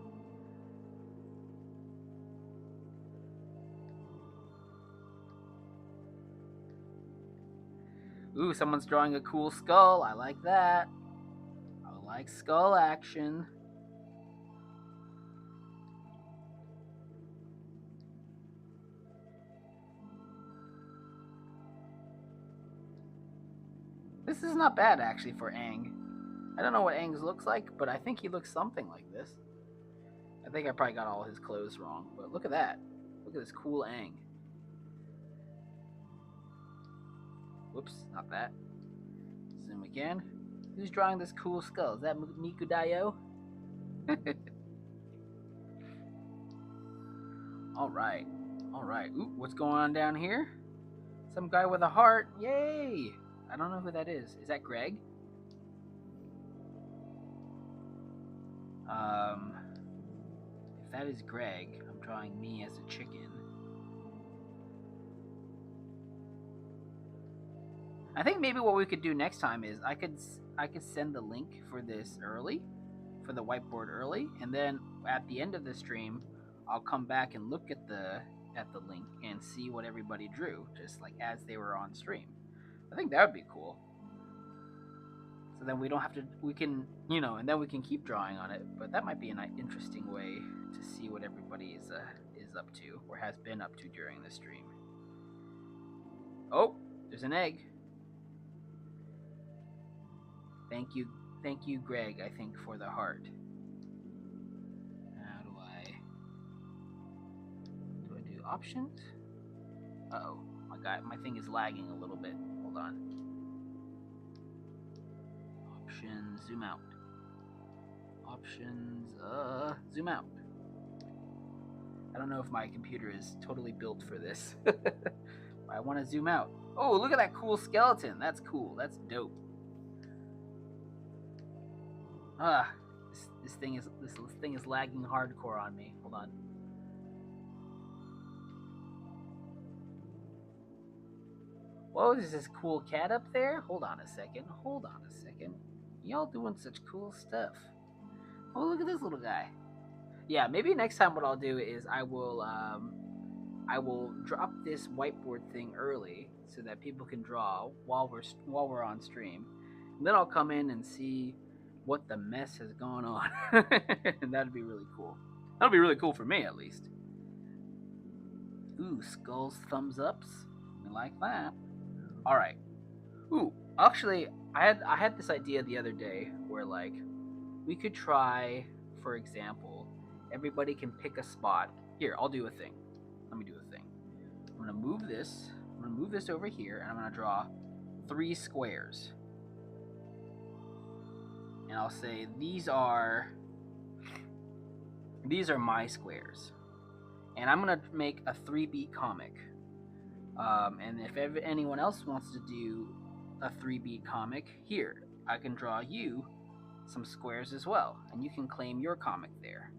Ooh, someone's drawing a cool skull. I like that. I like skull action. This is not bad actually for Ang. I don't know what Ang's looks like, but I think he looks something like this. I think I probably got all his clothes wrong, but look at that. Look at this cool Ang. Whoops, not that. Zoom again. Who's drawing this cool skull? Is that Miku Dio? Alright. Alright. Ooh, what's going on down here? Some guy with a heart. Yay! I don't know who that is. Is that Greg? If that is Greg, I'm drawing me as a chicken. I think maybe what we could do next time is I could send the link for this early, for the whiteboard early, and then at the end of the stream, I'll come back and look at the link and see what everybody drew, just like as they were on stream. I think that would be cool. So then we don't have to, we can, and then we can keep drawing on it. But that might be an interesting way to see what everybody is up to or has been up to during the stream. Oh, there's an egg. Thank you, Greg. I think for the heart. How do I do options? Uh-oh, my thing is lagging a little bit. Hold on. Options, zoom out. Options, zoom out. I don't know if my computer is totally built for this. I want to zoom out. Oh, look at that cool skeleton. That's cool. That's dope. This thing is lagging hardcore on me. Hold on. Whoa, is this cool cat up there? Hold on a second. Y'all doing such cool stuff. Oh, look at this little guy. Yeah, maybe next time what I'll do is I will drop this whiteboard thing early so that people can draw while we're on stream. And then I'll come in and see what the mess has gone on. And that'd be really cool. That'll be really cool for me at least. Ooh, skulls, thumbs ups. I like that. All right. Ooh, actually, I had this idea the other day where like we could try, for example, everybody can pick a spot. Here, I'll do a thing. Let me do a thing. I'm gonna move this. I'm gonna move this over here, and I'm gonna draw 3 squares. And I'll say these are my squares. And I'm gonna make a 3-beat comic. And if anyone else wants to do a 3-beat comic, here, I can draw you some squares as well, and you can claim your comic there.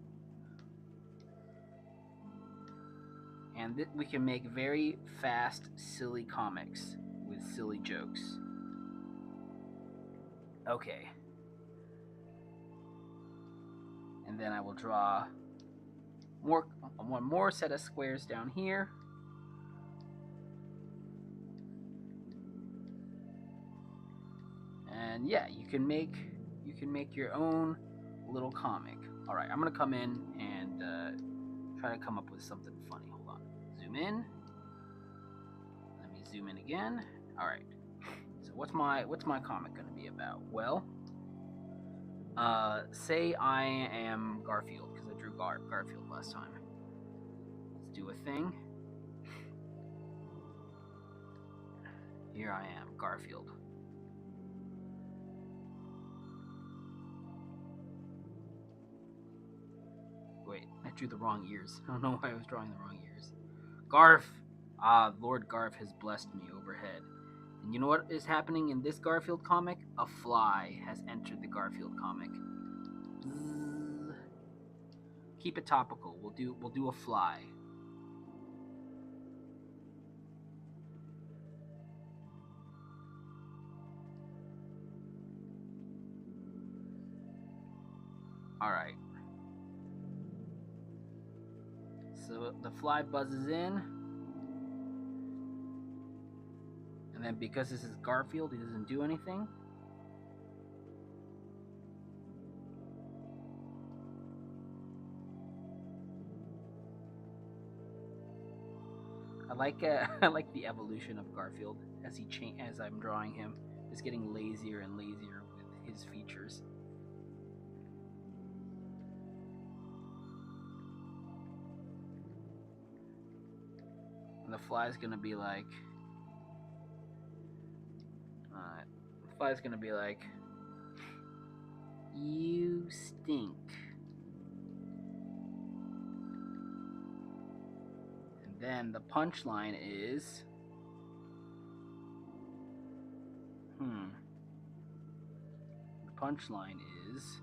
And we can make very fast, silly comics with silly jokes. Okay. And then I will draw one more set of squares down here. And yeah, you can make your own little comic. All right, I'm gonna come in and try to come up with something funny. Hold on, zoom in. Let me zoom in again. All right. So what's my comic gonna be about? Well, say I am Garfield because I drew Garfield last time. Let's do a thing. Here I am, Garfield. Wait, I drew the wrong ears. I don't know why I was drawing the wrong ears. Garf! Ah, Lord Garf has blessed me overhead. And you know what is happening in this Garfield comic? A fly has entered the Garfield comic. Bzzz. Keep it topical. We'll do a fly. All right. So the fly buzzes in. And then because this is Garfield, he doesn't do anything. I like the evolution of Garfield as as I'm drawing him. It's getting lazier and lazier with his features. And the fly's gonna be like, you stink. And then the punchline is, the punchline is,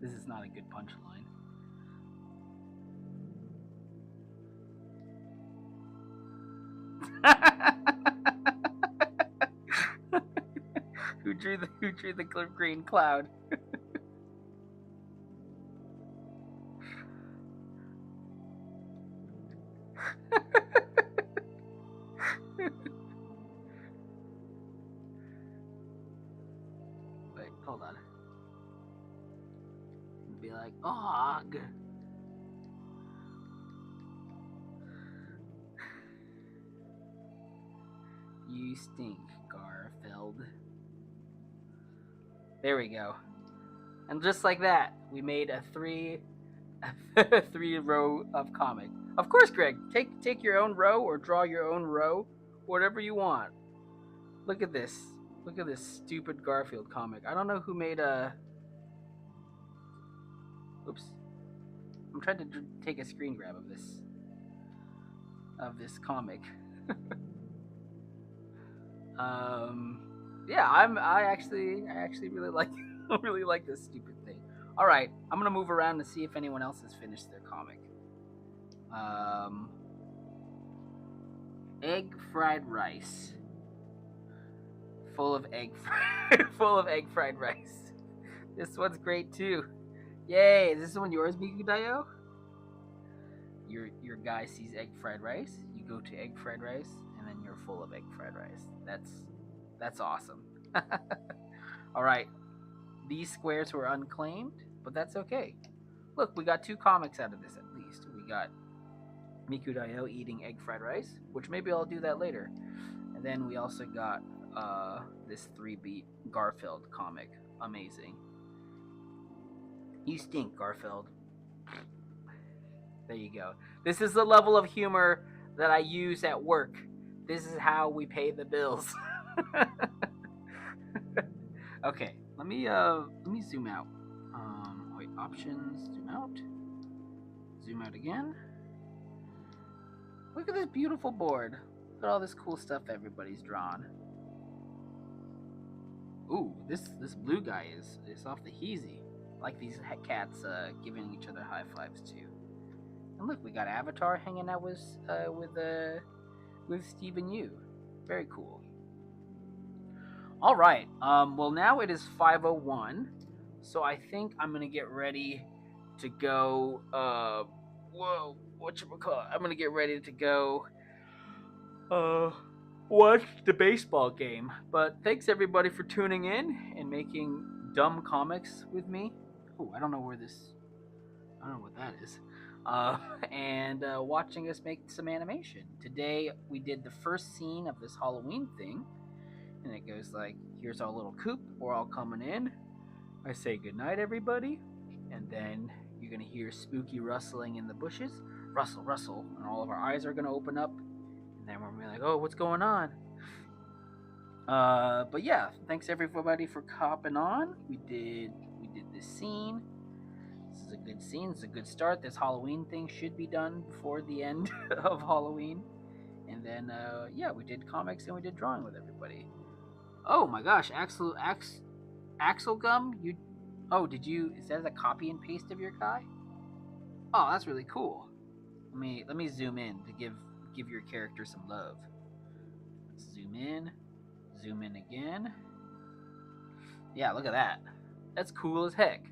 this is not a good punchline. Who drew the green cloud? Wait, hold on. Be like, og. You stink, Garfield. There we go. And just like that, we made a three row of comic. Of course, Greg, take your own row or draw your own row, whatever you want. Look at this. Look at this stupid Garfield comic. I don't know who made a. Oops. I'm trying to take a screen grab of this comic. Yeah, I actually really like this stupid thing. All right, I'm gonna move around to see if anyone else has finished their comic. Egg fried rice, full of egg fried rice. This one's great too. Yay! Is this one yours, Mikudayo? Your guy sees egg fried rice. You go to egg fried rice, and then you're full of egg fried rice. That's awesome. All right, these squares were unclaimed, but that's okay. Look, we got 2 comics out of this at least. We got Mikudayo eating egg fried rice, which maybe I'll do that later. And then we also got this 3-beat Garfield comic. Amazing. You stink, Garfield. There you go. This is the level of humor that I use at work. This is how we pay the bills. Okay, let me zoom out. Wait, options, zoom out. Zoom out again. Look at this beautiful board. Look at all this cool stuff everybody's drawn. Ooh, this blue guy is off the heezy. I like these cats giving each other high fives too. And look, we got Avatar hanging out with Stephen Yu. Very cool. All right. Well, now it is 5:01, So I think I'm gonna get ready to go. Whoa, whatchamacallit? I'm gonna get ready to go. Uh, watch the baseball game. But thanks everybody for tuning in and making dumb comics with me. Oh, I don't know where this. I don't know what that is. Uh, and watching us make some animation. Today we did the first scene of this Halloween thing, and it goes like, "Here's our little coop. We're all coming in. I say goodnight, everybody," and then you're gonna hear spooky rustling in the bushes, rustle, rustle, and all of our eyes are gonna open up, and then we're gonna be like, "Oh, what's going on?" But yeah, thanks everybody for copping on. We did this scene. This is a good scene. It's a good start. This Halloween thing should be done before the end of Halloween, and then yeah, we did comics and we did drawing with everybody. Oh my gosh, Axel Gum, you. Oh, did you? Is that a copy and paste of your guy? Oh, that's really cool. Let me zoom in to give your character some love. Let's zoom in again. Yeah, look at that. That's cool as heck.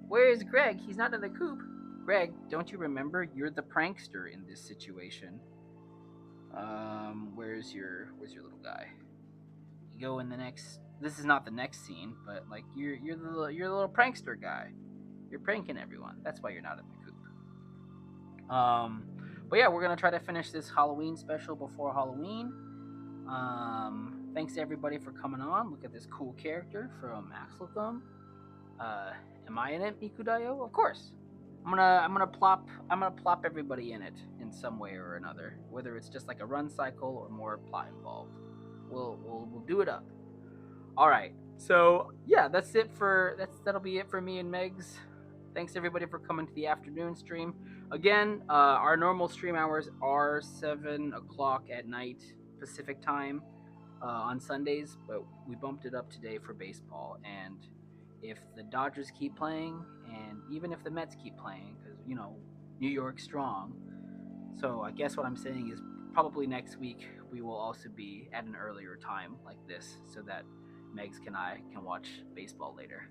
Where is Greg? He's not in the coop. Greg, don't you remember? You're the prankster in this situation. Where's your little guy? You go in the next. This is not the next scene, but like you're the little prankster guy. You're pranking everyone. That's why you're not in the coop. But yeah, we're gonna try to finish this Halloween special before Halloween. Thanks to everybody for coming on. Look at this cool character from Axel Thumb. Uh, am I in it, Mikudayo? Of course. I'm gonna plop everybody in it in some way or another, whether it's just like a run cycle or more plot involved. We'll do it up. All right. So yeah, that'll be it for me and Megs. Thanks everybody for coming to the afternoon stream. Again, our normal stream hours are 7 o'clock at night Pacific time on Sundays, but we bumped it up today for baseball. And if the Dodgers keep playing, and even if the Mets keep playing, because New York strong. So I guess what I'm saying is probably next week we will also be at an earlier time like this, so that Megs and I can watch baseball later.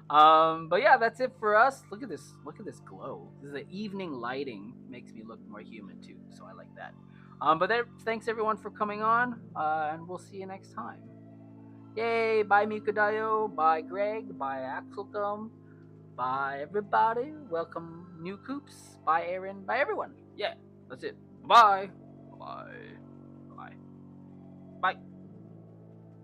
But yeah, that's it for us. Look at this. Look at this glow. This is the evening lighting makes me look more human too, so I like that. But thanks everyone for coming on, and we'll see you next time. Yay! Bye Mikudayo. Bye Greg. Bye Axelthum. Bye everybody. Welcome new coops. Bye Aaron. Bye everyone. Yeah, that's it. Bye. Bye. Bye. Bye.